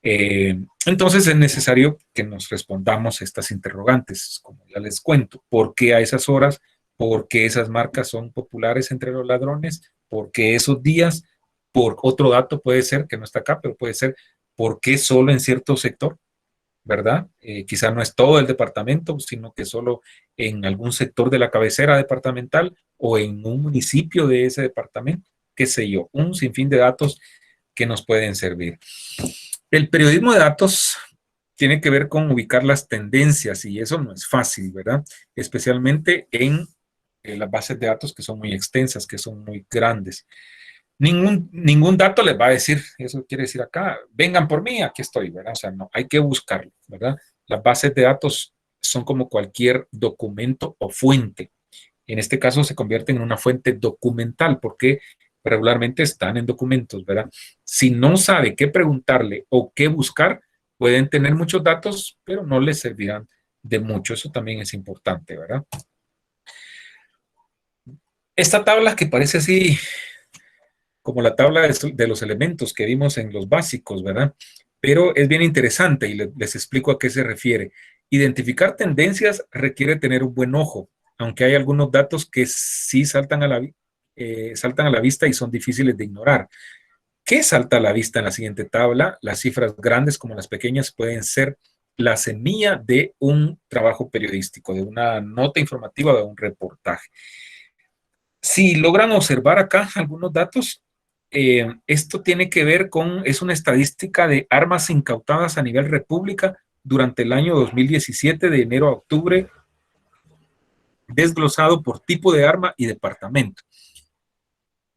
[SPEAKER 1] Entonces es necesario que nos respondamos estas interrogantes, como ya les cuento. ¿Por qué a esas horas? ¿Por qué esas marcas son populares entre los ladrones? ¿Por qué esos días? Por otro dato puede ser, que no está acá, pero puede ser, ¿por qué solo en cierto sector? ¿Verdad? Quizá no es todo el departamento, sino que solo en algún sector de la cabecera departamental o en un municipio de ese departamento, qué sé yo, un sinfín de datos que nos pueden servir. El periodismo de datos tiene que ver con ubicar las tendencias y eso no es fácil, ¿verdad? Especialmente en las bases de datos que son muy extensas, que son muy grandes. Ningún dato les va a decir, eso quiere decir acá, vengan por mí, aquí estoy, ¿verdad? O sea, no, hay que buscarlo, ¿verdad? Las bases de datos son como cualquier documento o fuente. En este caso se convierten en una fuente documental porque regularmente están en documentos, ¿verdad? Si no sabe qué preguntarle o qué buscar, pueden tener muchos datos, pero no les servirán de mucho. Eso también es importante, ¿verdad? Esta tabla que parece así como la tabla de los elementos que vimos en los básicos, ¿verdad? Pero es bien interesante y les explico a qué se refiere. Identificar tendencias requiere tener un buen ojo, aunque hay algunos datos que sí saltan a la vista y son difíciles de ignorar. ¿Qué salta a la vista en la siguiente tabla? Las cifras grandes como las pequeñas pueden ser la semilla de un trabajo periodístico, de una nota informativa, de un reportaje. Si logran observar acá algunos datos, esto tiene que ver es una estadística de armas incautadas a nivel república durante el año 2017, de enero a octubre, desglosado por tipo de arma y departamento.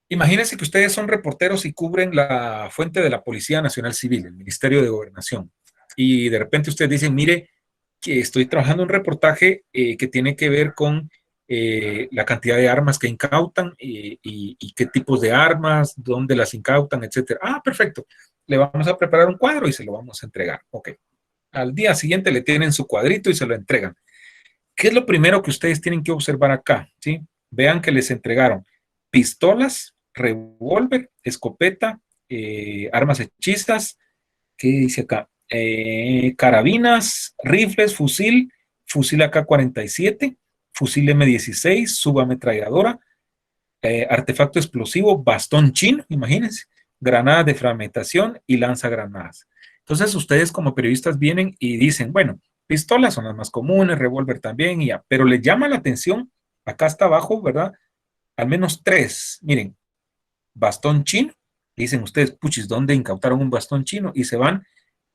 [SPEAKER 1] Imagínense que ustedes son reporteros y cubren la fuente de la Policía Nacional Civil, el Ministerio de Gobernación, y de repente ustedes dicen, mire, que estoy trabajando un reportaje que tiene que ver con la cantidad de armas que incautan y qué tipos de armas, dónde las incautan, etcétera. Ah, perfecto. Le vamos a preparar un cuadro y se lo vamos a entregar. Ok. Al día siguiente le tienen su cuadrito y se lo entregan. ¿Qué es lo primero que ustedes tienen que observar acá? ¿Sí? Vean que les entregaron pistolas, revólver, escopeta, armas hechizas. ¿Qué dice acá? Carabinas, rifles, fusil AK-47, fusil M16, subametralladora, artefacto explosivo, bastón chino, imagínense, granadas de fragmentación y lanzagranadas. Entonces ustedes como periodistas vienen y dicen, bueno, pistolas son las más comunes, revólver también, y ya, pero les llama la atención, acá está abajo, ¿verdad? Al menos 3, miren, bastón chino, dicen ustedes, puchis, ¿dónde incautaron un bastón chino? Y se van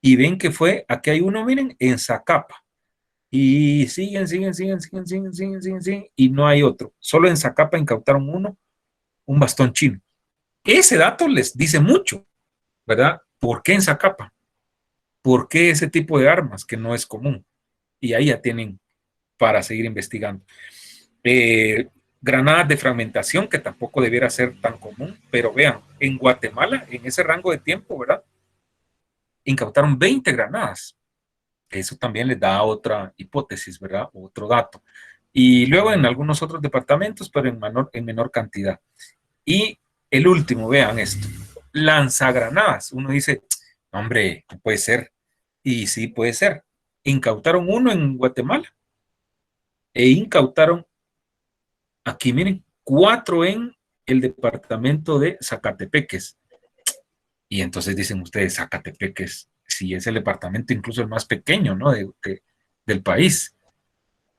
[SPEAKER 1] y ven que fue, aquí hay uno, miren, en Zacapa. Y siguen, y no hay otro. Solo en Zacapa incautaron uno un bastón chino. Ese dato les dice mucho, ¿verdad? ¿Por qué en Zacapa? ¿Por qué ese tipo de armas que no es común? Y ahí ya tienen para seguir investigando. Granadas de fragmentación, que tampoco debiera ser tan común, pero vean, en Guatemala, en ese rango de tiempo, ¿verdad? Incautaron 20 granadas. Eso también les da otra hipótesis, ¿verdad? Otro dato. Y luego en algunos otros departamentos, pero en menor cantidad. Y el último, vean esto, lanzagranadas. Uno dice, hombre, no puede ser. Y sí puede ser. Incautaron uno en Guatemala e incautaron, aquí miren, 4 en el departamento de Zacatepeques. Y entonces dicen ustedes, Zacatepeques, si es el departamento incluso el más pequeño, ¿no? Del país.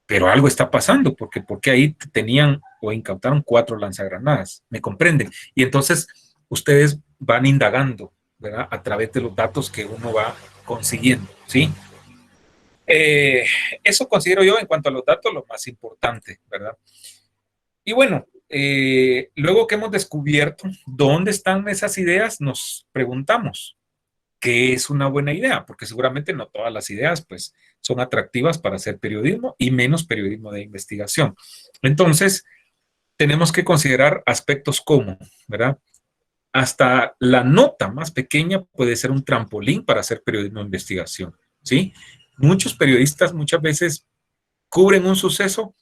[SPEAKER 1] Pero algo está pasando, porque ahí tenían o incautaron 4 lanzagranadas, ¿me comprenden? Y entonces ustedes van indagando, ¿verdad? A través de los datos que uno va consiguiendo, ¿sí? Eh, Eso considero yo en cuanto a los datos lo más importante, ¿verdad? Y bueno, luego que hemos descubierto dónde están esas ideas, nos preguntamos, ¿qué es una buena idea? Porque seguramente no todas las ideas pues son atractivas para hacer periodismo y menos periodismo de investigación. Entonces, tenemos que considerar aspectos como, ¿verdad? Hasta la nota más pequeña puede ser un trampolín para hacer periodismo de investigación, ¿sí? Muchos periodistas muchas veces cubren un suceso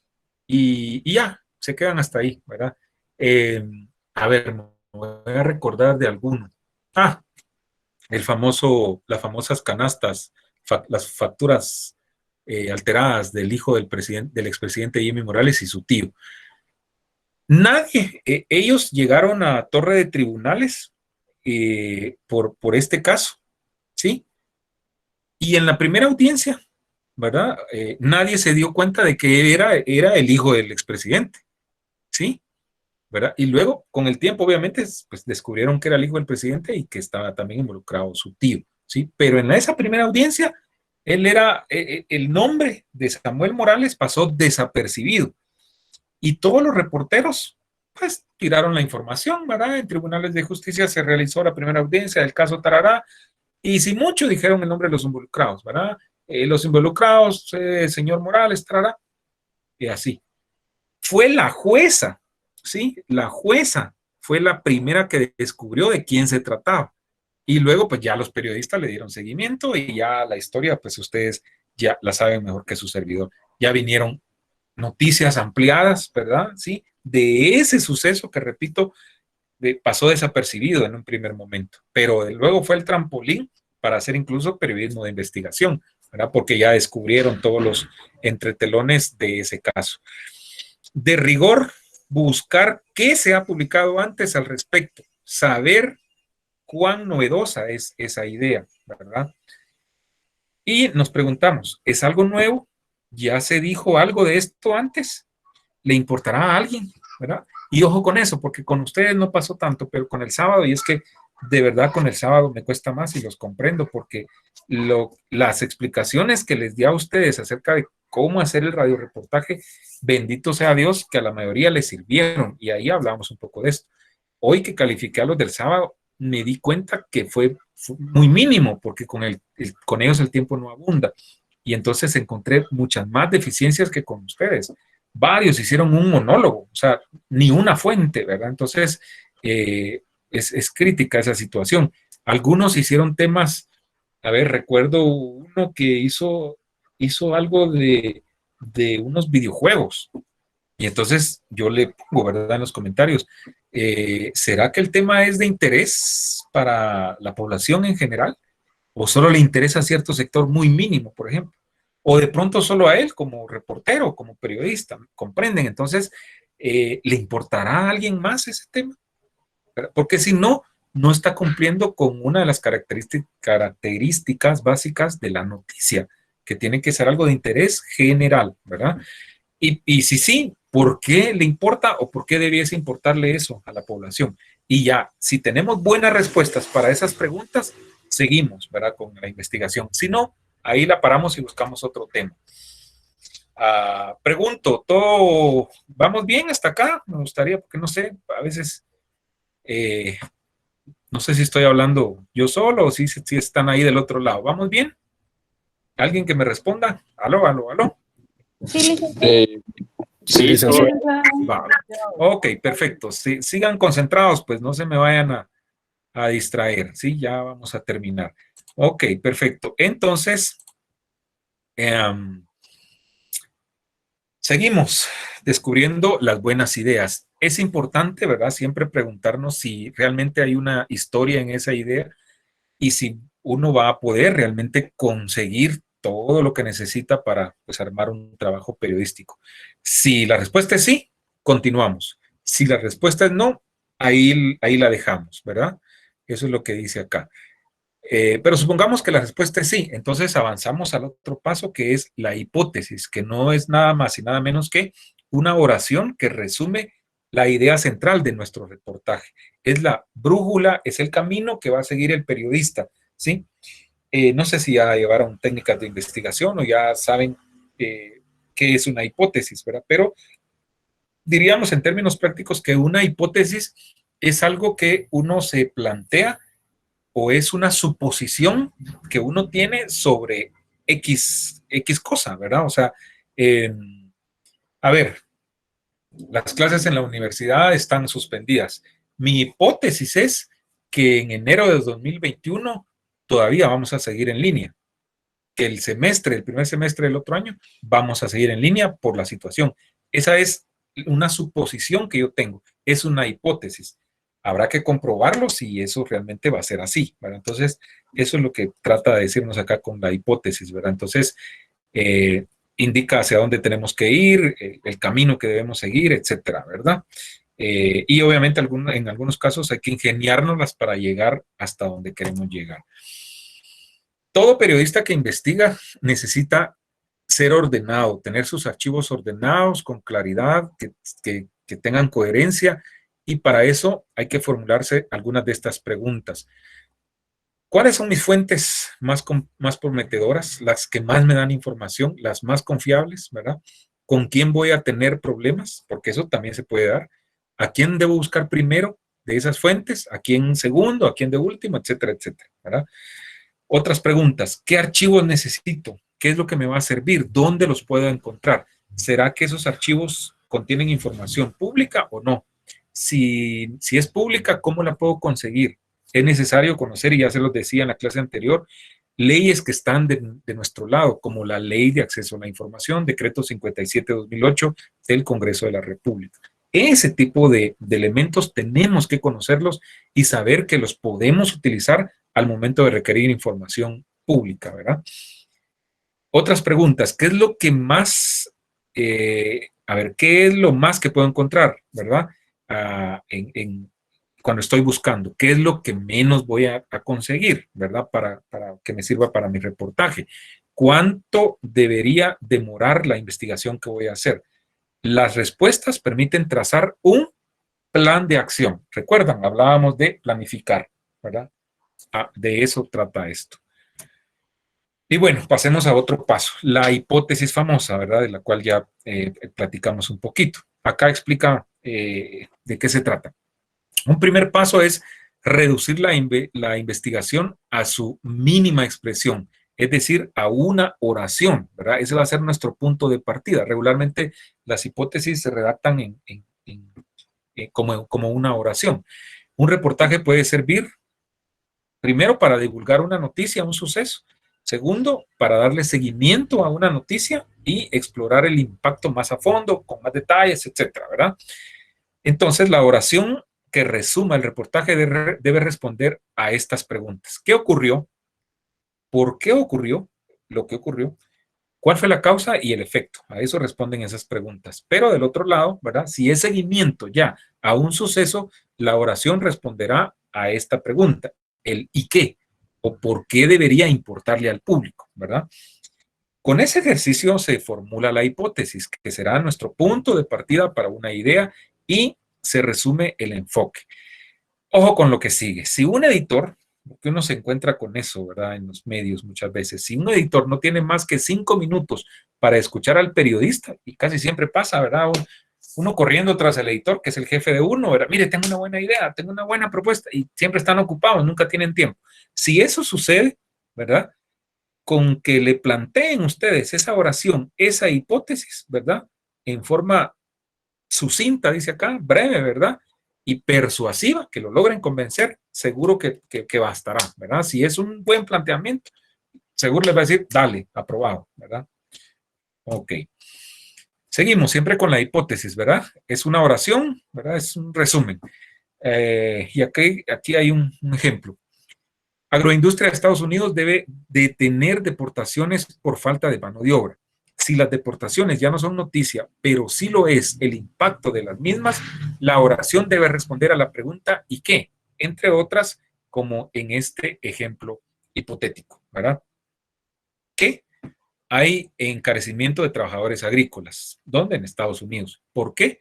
[SPEAKER 1] y ya, se quedan hasta ahí, ¿verdad? Eh, a ver, me voy a recordar de alguno. Ah, las famosas canastas, las facturas alteradas del hijo del expresidente Jimmy Morales y su tío. Nadie, ellos llegaron a Torre de Tribunales por este caso, ¿sí? Y en la primera audiencia, ¿verdad? Nadie se dio cuenta de que era el hijo del expresidente, ¿sí? ¿Verdad? Y luego, con el tiempo, obviamente, pues descubrieron que era el hijo del presidente y que estaba también involucrado su tío, ¿sí? Pero en esa primera audiencia, el nombre de Samuel Morales pasó desapercibido y todos los reporteros, pues, tiraron la información, ¿verdad? En tribunales de justicia se realizó la primera audiencia del caso Tarará y sin mucho dijeron el nombre de los involucrados, ¿verdad? Los involucrados, señor Morales, Tarará, y así. Fue la jueza, ¿sí? La jueza fue la primera que descubrió de quién se trataba. Y luego, pues ya los periodistas le dieron seguimiento y ya la historia, pues ustedes ya la saben mejor que su servidor. Ya vinieron noticias ampliadas, ¿verdad? Sí, de ese suceso que, repito, pasó desapercibido en un primer momento, pero luego fue el trampolín para hacer incluso periodismo de investigación, ¿verdad? Porque ya descubrieron todos los entretelones de ese caso. De rigor, buscar qué se ha publicado antes al respecto, saber cuán novedosa es esa idea, ¿verdad? Y nos preguntamos, ¿es algo nuevo? ¿Ya se dijo algo de esto antes? ¿Le importará a alguien? ¿Verdad? Y ojo con eso, porque con ustedes no pasó tanto, pero con el sábado, y es que de verdad con el sábado me cuesta más y los comprendo, porque las explicaciones que les di a ustedes acerca de cómo hacer el radioreportaje, bendito sea Dios, que a la mayoría les sirvieron, y ahí hablamos un poco de esto. Hoy que califiqué a los del sábado, me di cuenta que fue muy mínimo, porque con ellos el tiempo no abunda, y entonces encontré muchas más deficiencias que con ustedes. Varios hicieron un monólogo, o sea, ni una fuente, ¿verdad? Entonces, es crítica esa situación. Algunos hicieron temas, a ver, recuerdo uno que hizo algo de unos videojuegos, y entonces yo le pongo, ¿verdad? En los comentarios, ¿será que el tema es de interés para la población en general? ¿O solo le interesa a cierto sector muy mínimo, por ejemplo? O de pronto solo a él como reportero, como periodista, ¿comprenden? Entonces, ¿le importará a alguien más ese tema? Porque si no, no está cumpliendo con una de las características básicas de la noticia, que tiene que ser algo de interés general, ¿verdad? Y si sí, ¿por qué le importa o por qué debiese importarle eso a la población? Y ya, si tenemos buenas respuestas para esas preguntas, seguimos, ¿verdad? Con la investigación. Si no, ahí la paramos y buscamos otro tema. Pregunto, ¿todo vamos bien hasta acá? Me gustaría, porque no sé, a veces No sé si estoy hablando yo solo o si están ahí del otro lado. ¿Vamos bien? ¿Alguien que me responda? Aló, aló, aló.
[SPEAKER 2] Sí, licenciado.
[SPEAKER 3] Sí,
[SPEAKER 1] Sí, todo.
[SPEAKER 3] licenciado.
[SPEAKER 1] Va. Ok, perfecto. Sí, sigan concentrados, pues no se me vayan a distraer. Sí, ya vamos a terminar. Ok, perfecto. Entonces, seguimos descubriendo las buenas ideas. Es importante, ¿verdad? Siempre preguntarnos si realmente hay una historia en esa idea y si uno va a poder realmente conseguir todo lo que necesita para, pues, armar un trabajo periodístico. Si la respuesta es sí, continuamos. Si la respuesta es no, ahí la dejamos, ¿verdad? Eso es lo que dice acá. Pero supongamos que la respuesta es sí, entonces avanzamos al otro paso que es la hipótesis, que no es nada más y nada menos que una oración que resume la idea central de nuestro reportaje. Es la brújula, es el camino que va a seguir el periodista, ¿sí? No sé si ya llevaron técnicas de investigación o ya saben qué es una hipótesis, ¿verdad? Pero diríamos en términos prácticos que una hipótesis es algo que uno se plantea o es una suposición que uno tiene sobre X cosa, ¿verdad? O sea, eh, a ver, las clases en la universidad están suspendidas. Mi hipótesis es que en enero de 2021 todavía vamos a seguir en línea, que el primer semestre del otro año, vamos a seguir en línea por la situación. Esa es una suposición que yo tengo, es una hipótesis. Habrá que comprobarlo si eso realmente va a ser así, ¿verdad? Entonces, eso es lo que trata de decirnos acá con la hipótesis, ¿verdad? Entonces, eh, indica hacia dónde tenemos que ir, el camino que debemos seguir, etcétera, ¿verdad? Y obviamente en algunos casos hay que ingeniárnoslas para llegar hasta donde queremos llegar. Todo periodista que investiga necesita ser ordenado, tener sus archivos ordenados con claridad, que tengan coherencia, y para eso hay que formularse algunas de estas preguntas. ¿Cuáles son mis fuentes más prometedoras, las que más me dan información, las más confiables, ¿verdad? ¿Con quién voy a tener problemas? Porque eso también se puede dar. ¿A quién debo buscar primero de esas fuentes? ¿A quién segundo? ¿A quién de último? Etcétera, etcétera, ¿verdad? Otras preguntas, ¿qué archivos necesito? ¿Qué es lo que me va a servir? ¿Dónde los puedo encontrar? ¿Será que esos archivos contienen información pública o no? Si es pública, ¿cómo la puedo conseguir? Es necesario conocer, y ya se los decía en la clase anterior, leyes que están de nuestro lado, como la Ley de Acceso a la Información, Decreto 57-2008 del Congreso de la República. Ese tipo de elementos tenemos que conocerlos y saber que los podemos utilizar al momento de requerir información pública, ¿verdad? Otras preguntas, ¿qué es lo que más, qué es lo más que puedo encontrar, ¿verdad? Cuando estoy buscando, ¿qué es lo que menos voy a conseguir, ¿verdad? Para que me sirva para mi reportaje. ¿Cuánto debería demorar la investigación que voy a hacer? Las respuestas permiten trazar un plan de acción. Recuerdan, hablábamos de planificar, ¿verdad? De eso trata esto. Y bueno, pasemos a otro paso, la hipótesis famosa, ¿verdad? De la cual ya platicamos un poquito. Acá explica de qué se trata. Un primer paso es reducir la investigación a su mínima expresión, es decir, a una oración, ¿verdad? Ese va a ser nuestro punto de partida. Regularmente las hipótesis se redactan como una oración. Un reportaje puede servir primero para divulgar una noticia, un suceso. Segundo, para darle seguimiento a una noticia y explorar el impacto más a fondo, con más detalles, etcétera, ¿verdad? Entonces, la oración que resuma el reportaje debe responder a estas preguntas. ¿Qué ocurrió? ¿Por qué ocurrió lo que ocurrió? ¿Cuál fue la causa y el efecto? A eso responden esas preguntas. Pero del otro lado, ¿verdad? Si es seguimiento ya a un suceso, la oración responderá a esta pregunta, el ¿y qué? O ¿por qué debería importarle al público? ¿Verdad? Con ese ejercicio se formula la hipótesis, que será nuestro punto de partida para una idea, y se resume el enfoque. Ojo con lo que sigue. Si un editor, porque uno se encuentra con eso, ¿verdad? En los medios muchas veces, si un editor no tiene más que 5 minutos para escuchar al periodista, y casi siempre pasa, ¿verdad? uno corriendo tras el editor, que es el jefe de uno, ¿verdad? Mire, tengo una buena idea, tengo una buena propuesta, y siempre están ocupados, nunca tienen tiempo. Si eso sucede, ¿verdad? Con que le planteen ustedes esa oración, esa hipótesis, ¿verdad? En forma sucinta, dice acá, breve, ¿verdad? Y persuasiva, que lo logren convencer, seguro que bastará, ¿verdad? Si es un buen planteamiento, seguro les va a decir, dale, aprobado, ¿verdad? Ok. Seguimos siempre con la hipótesis, ¿verdad? Es una oración, ¿verdad? Es un resumen. Y aquí hay un ejemplo. Agroindustria de Estados Unidos debe detener deportaciones por falta de mano de obra. Si las deportaciones ya no son noticia, pero sí lo es el impacto de las mismas, la oración debe responder a la pregunta ¿y qué? Entre otras, como en este ejemplo hipotético, ¿verdad? ¿Qué? Hay encarecimiento de trabajadores agrícolas. ¿Dónde? En Estados Unidos. ¿Por qué?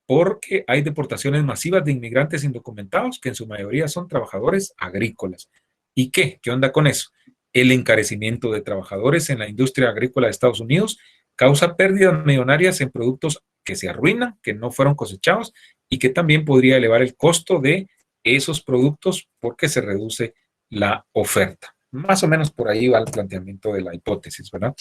[SPEAKER 1] Porque hay deportaciones masivas de inmigrantes indocumentados que en su mayoría son trabajadores agrícolas. ¿Y qué? ¿Qué onda con eso? El encarecimiento de trabajadores en la industria agrícola de Estados Unidos causa pérdidas millonarias en productos que se arruinan, que no fueron cosechados y que también podría elevar el costo de esos productos porque se reduce la oferta. Más o menos por ahí va el planteamiento de la hipótesis, ¿verdad?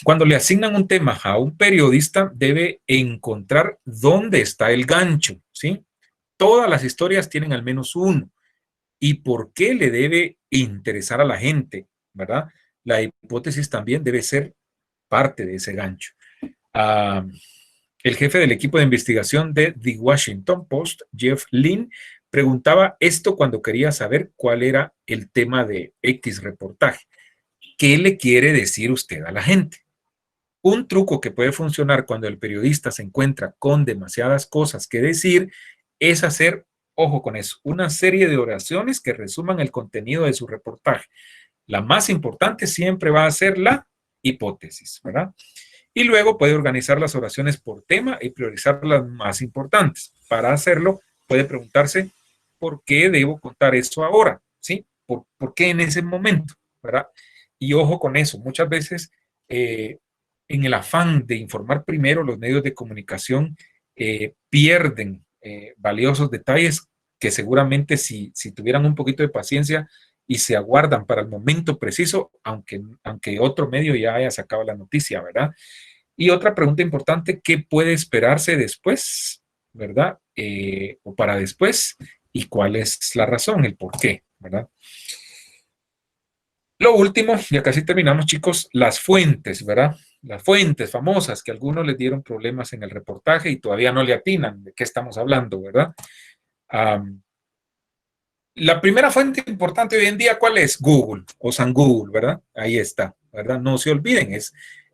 [SPEAKER 1] Cuando le asignan un tema a un periodista, debe encontrar dónde está el gancho, ¿sí? Todas las historias tienen al menos uno. ¿Y por qué le debe interesar a la gente, verdad? La hipótesis también debe ser parte de ese gancho. El jefe del equipo de investigación de The Washington Post, Jeff Lynn, preguntaba esto cuando quería saber cuál era el tema de X reportaje. ¿Qué le quiere decir usted a la gente? Un truco que puede funcionar cuando el periodista se encuentra con demasiadas cosas que decir es hacer, ojo con eso, una serie de oraciones que resuman el contenido de su reportaje. La más importante siempre va a ser la hipótesis, ¿verdad? Y luego puede organizar las oraciones por tema y priorizar las más importantes. Para hacerlo, puede preguntarse, ¿por qué debo contar esto ahora? ¿Sí? ¿Por qué en ese momento? ¿Verdad? Y ojo con eso, muchas veces en el afán de informar primero, los medios de comunicación pierden valiosos detalles que seguramente si tuvieran un poquito de paciencia y se aguardan para el momento preciso, aunque otro medio ya haya sacado la noticia, ¿verdad? Y otra pregunta importante, ¿qué puede esperarse después, ¿verdad? O para después, y cuál es la razón, el por qué, ¿verdad? Lo último, ya casi terminamos, chicos, las fuentes, ¿verdad? Las fuentes famosas que a algunos les dieron problemas en el reportaje y todavía no le atinan de qué estamos hablando, ¿verdad? La primera fuente importante hoy en día, ¿cuál es? Google o San Google, ¿verdad? Ahí está, ¿verdad? No se olviden,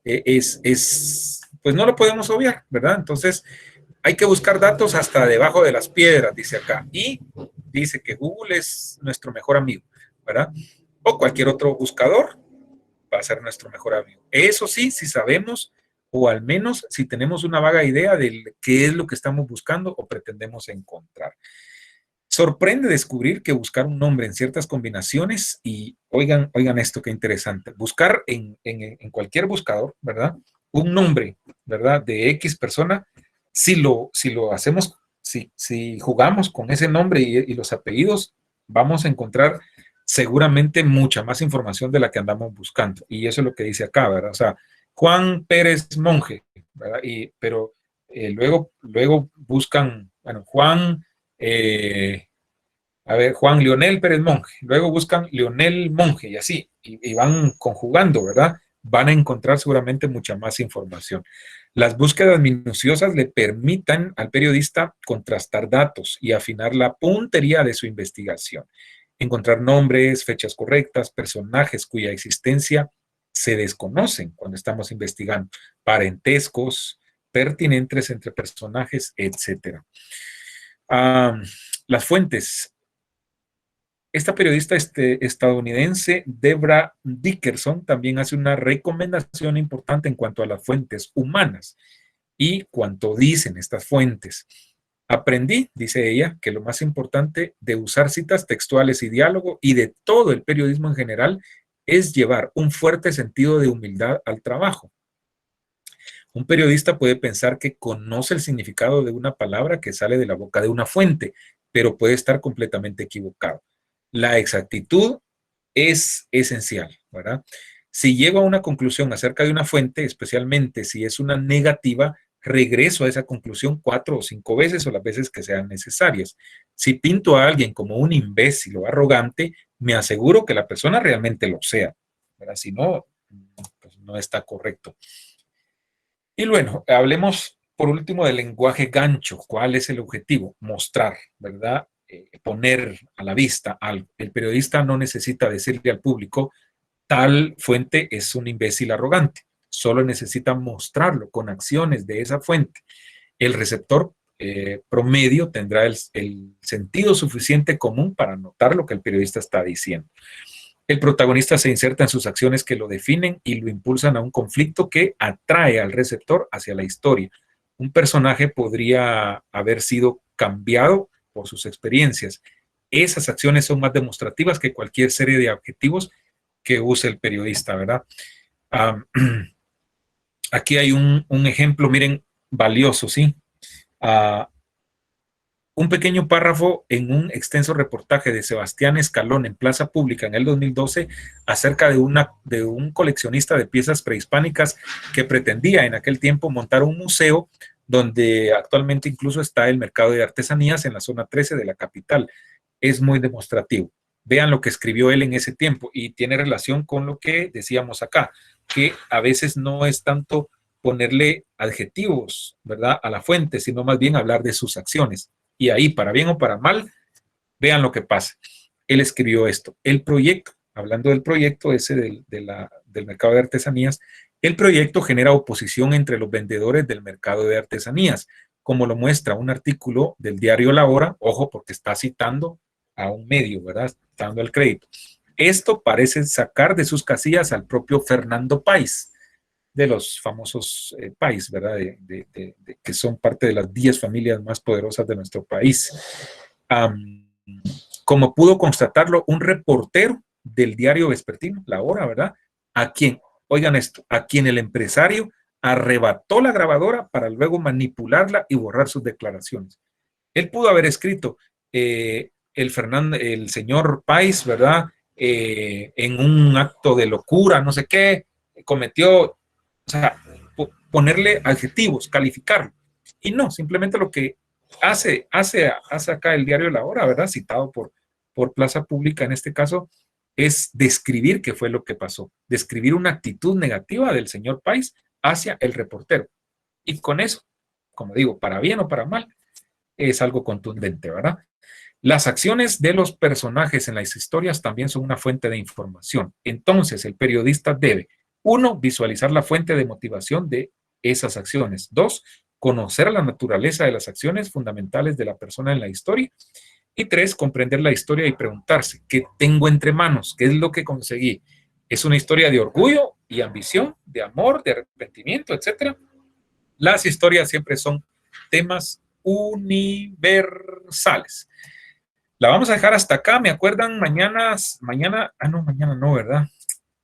[SPEAKER 1] pues no lo podemos obviar, ¿verdad? Entonces, hay que buscar datos hasta debajo de las piedras, dice acá. Y dice que Google es nuestro mejor amigo, ¿verdad? O cualquier otro buscador va a ser nuestro mejor amigo. Eso sí, si sabemos, o al menos si tenemos una vaga idea de qué es lo que estamos buscando o pretendemos encontrar. Sorprende descubrir que buscar un nombre en ciertas combinaciones, y oigan esto, qué interesante, buscar en cualquier buscador, ¿verdad? Un nombre, ¿verdad? De X persona, si lo hacemos, si jugamos con ese nombre y los apellidos, vamos a encontrar seguramente mucha más información de la que andamos buscando. Y eso es lo que dice acá, ¿verdad? O sea, Juan Pérez Monje, ¿verdad? Pero luego buscan, bueno, Juan Juan Leonel Pérez Monje, luego buscan Leonel Monje y así, y van conjugando, ¿verdad? Van a encontrar seguramente mucha más información. Las búsquedas minuciosas le permitan al periodista contrastar datos y afinar la puntería de su investigación. Encontrar nombres, fechas correctas, personajes cuya existencia se desconocen cuando estamos investigando, parentescos pertinentes entre personajes, etcétera. Las fuentes. Esta periodista estadounidense, Debra Dickerson, también hace una recomendación importante en cuanto a las fuentes humanas y cuanto dicen estas fuentes. Aprendí, dice ella, que lo más importante de usar citas textuales y diálogo y de todo el periodismo en general es llevar un fuerte sentido de humildad al trabajo. Un periodista puede pensar que conoce el significado de una palabra que sale de la boca de una fuente, pero puede estar completamente equivocado. La exactitud es esencial, ¿verdad? Si llego a una conclusión acerca de una fuente, especialmente si es una negativa, regreso a esa conclusión 4 o 5 veces o las veces que sean necesarias. Si pinto a alguien como un imbécil o arrogante, me aseguro que la persona realmente lo sea, ¿verdad? Si no, pues no está correcto. Y bueno, hablemos por último del lenguaje gancho. ¿Cuál es el objetivo? Mostrar, ¿verdad? Poner a la vista algo. El periodista no necesita decirle al público, tal fuente es un imbécil arrogante. Solo necesita mostrarlo con acciones de esa fuente. El receptor promedio tendrá el sentido suficiente común para notar lo que el periodista está diciendo. El protagonista se inserta en sus acciones que lo definen y lo impulsan a un conflicto que atrae al receptor hacia la historia. Un personaje podría haber sido cambiado por sus experiencias. Esas acciones son más demostrativas que cualquier serie de adjetivos que use el periodista, ¿verdad? Um, aquí hay un ejemplo, miren, valioso, ¿sí? Uh, un pequeño párrafo en un extenso reportaje de Sebastián Escalón en Plaza Pública en el 2012 acerca de un coleccionista de piezas prehispánicas que pretendía en aquel tiempo montar un museo donde actualmente incluso está el mercado de artesanías en la zona 13 de la capital. Es muy demostrativo. Vean lo que escribió él en ese tiempo y tiene relación con lo que decíamos acá, que a veces no es tanto ponerle adjetivos, ¿verdad?, a la fuente, sino más bien hablar de sus acciones. Y ahí, para bien o para mal, vean lo que pasa. Él escribió esto. El proyecto, hablando del proyecto ese del mercado de artesanías, el proyecto genera oposición entre los vendedores del mercado de artesanías, como lo muestra un artículo del diario La Hora, ojo, porque está citando a un medio, ¿verdad? Dando el crédito. Esto parece sacar de sus casillas al propio Fernando Páez, de los famosos país, ¿verdad? Que son parte de las 10 familias más poderosas de nuestro país. Como pudo constatarlo un reportero del diario vespertino, La Hora, ¿verdad? A quien, oigan esto, a quien el empresario arrebató la grabadora para luego manipularla y borrar sus declaraciones. Él pudo haber escrito, el señor Páez, ¿verdad? En un acto de locura, no sé qué, cometió, o sea, ponerle adjetivos, calificarlo. Y no, simplemente lo que hace acá el diario La Hora, ¿verdad? Citado por Plaza Pública en este caso, es describir qué fue lo que pasó, describir una actitud negativa del señor Páez hacia el reportero. Y con eso, como digo, para bien o para mal, es algo contundente, ¿verdad? Las acciones de los personajes en las historias también son una fuente de información. Entonces, el periodista debe, 1, visualizar la fuente de motivación de esas acciones. 2, conocer la naturaleza de las acciones fundamentales de la persona en la historia. Y 3, comprender la historia y preguntarse, ¿qué tengo entre manos? ¿Qué es lo que conseguí? ¿Es una historia de orgullo y ambición, de amor, de arrepentimiento, etcétera? Las historias siempre son temas universales. La vamos a dejar hasta acá. ¿Me acuerdan? Mañana, no, mañana no, ¿verdad?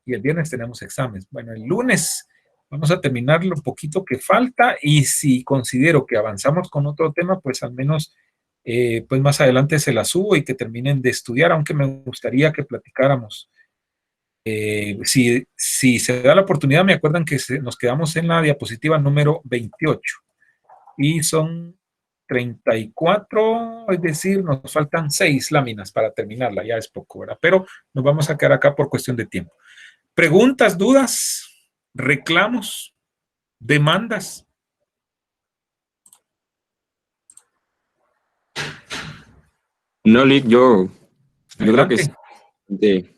[SPEAKER 1] Y el viernes tenemos exámenes. Bueno, el lunes vamos a terminar lo poquito que falta y si considero que avanzamos con otro tema, pues al menos pues más adelante se la subo y que terminen de estudiar, aunque me gustaría que platicáramos. Si se da la oportunidad, me acuerdan que nos quedamos en la diapositiva número 28 y son 34, es decir, nos faltan 6 láminas para terminarla, ya es poco, ¿verdad? Pero nos vamos a quedar acá por cuestión de tiempo. ¿Preguntas, dudas, reclamos, demandas?
[SPEAKER 2] No, Lick, yo creo que
[SPEAKER 1] Adelante.
[SPEAKER 2] sí,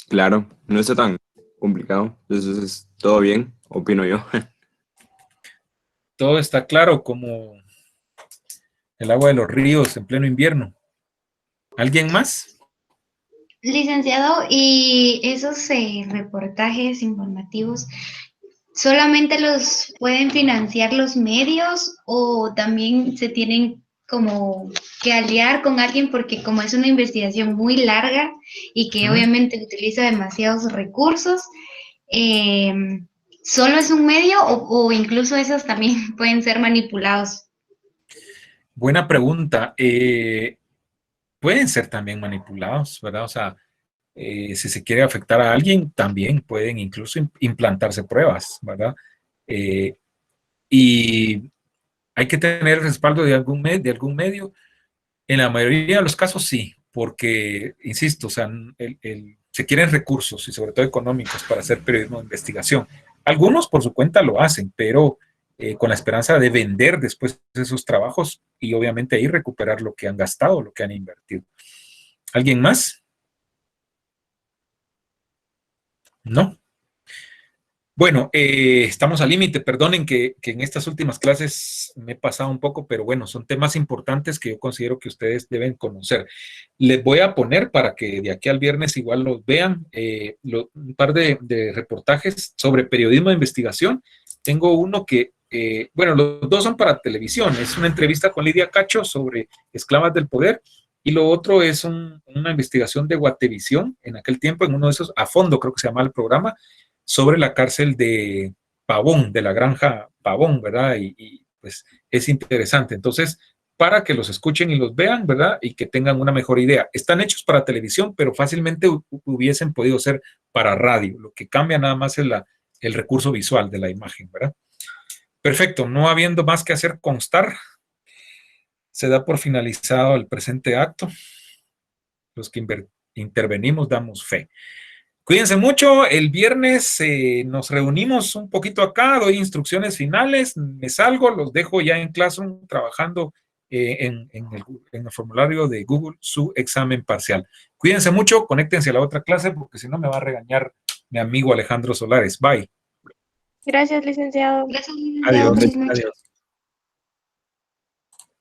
[SPEAKER 2] claro, no está tan complicado. Entonces, todo bien, opino yo.
[SPEAKER 1] Todo está claro como el agua de los ríos en pleno invierno. ¿Alguien más?
[SPEAKER 3] Licenciado, ¿y esos reportajes informativos solamente los pueden financiar los medios o también se tienen como que aliar con alguien porque como es una investigación muy larga y que obviamente utiliza demasiados recursos, eh, ¿Solo es un medio o incluso esos también pueden ser manipulados?
[SPEAKER 1] Buena pregunta. Pueden ser también manipulados, ¿verdad? O sea, si se quiere afectar a alguien, también pueden incluso implantarse pruebas, ¿verdad? Eh, y hay que tener el respaldo de de algún medio. En la mayoría de los casos sí, porque, insisto, o sea, se quieren recursos y sobre todo económicos para hacer periodismo de investigación. Algunos por su cuenta lo hacen, pero con la esperanza de vender después esos trabajos y obviamente ahí recuperar lo que han gastado, lo que han invertido. ¿Alguien más? No. Bueno, estamos al límite. Perdonen que en estas últimas clases me he pasado un poco, pero bueno, son temas importantes que yo considero que ustedes deben conocer. Les voy a poner para que de aquí al viernes igual los vean un par de reportajes sobre periodismo de investigación. Tengo uno que, bueno, los dos son para televisión. Es una entrevista con Lidia Cacho sobre esclavas del poder y lo otro es una investigación de Guatevisión en aquel tiempo, en uno de esos, a fondo creo que se llama el programa, sobre la cárcel de Pavón, de la granja Pavón, ¿verdad? Pues es interesante. Entonces, para que los escuchen y los vean, ¿verdad? Y que tengan una mejor idea. Están hechos para televisión, pero fácilmente hubiesen podido ser para radio. Lo que cambia nada más es el recurso visual de la imagen, ¿verdad? Perfecto, no habiendo más que hacer constar, se da por finalizado el presente acto. Los que intervenimos damos fe. Cuídense mucho, el viernes nos reunimos un poquito acá, doy instrucciones finales, me salgo, los dejo ya en Classroom trabajando en el formulario de Google su examen parcial. Cuídense mucho, conéctense a la otra clase porque si no me va a regañar mi amigo Alejandro Solares. Bye.
[SPEAKER 4] Gracias, licenciado.
[SPEAKER 3] Gracias, licenciado.
[SPEAKER 1] Adiós.
[SPEAKER 3] Buenas noches.
[SPEAKER 1] Adiós.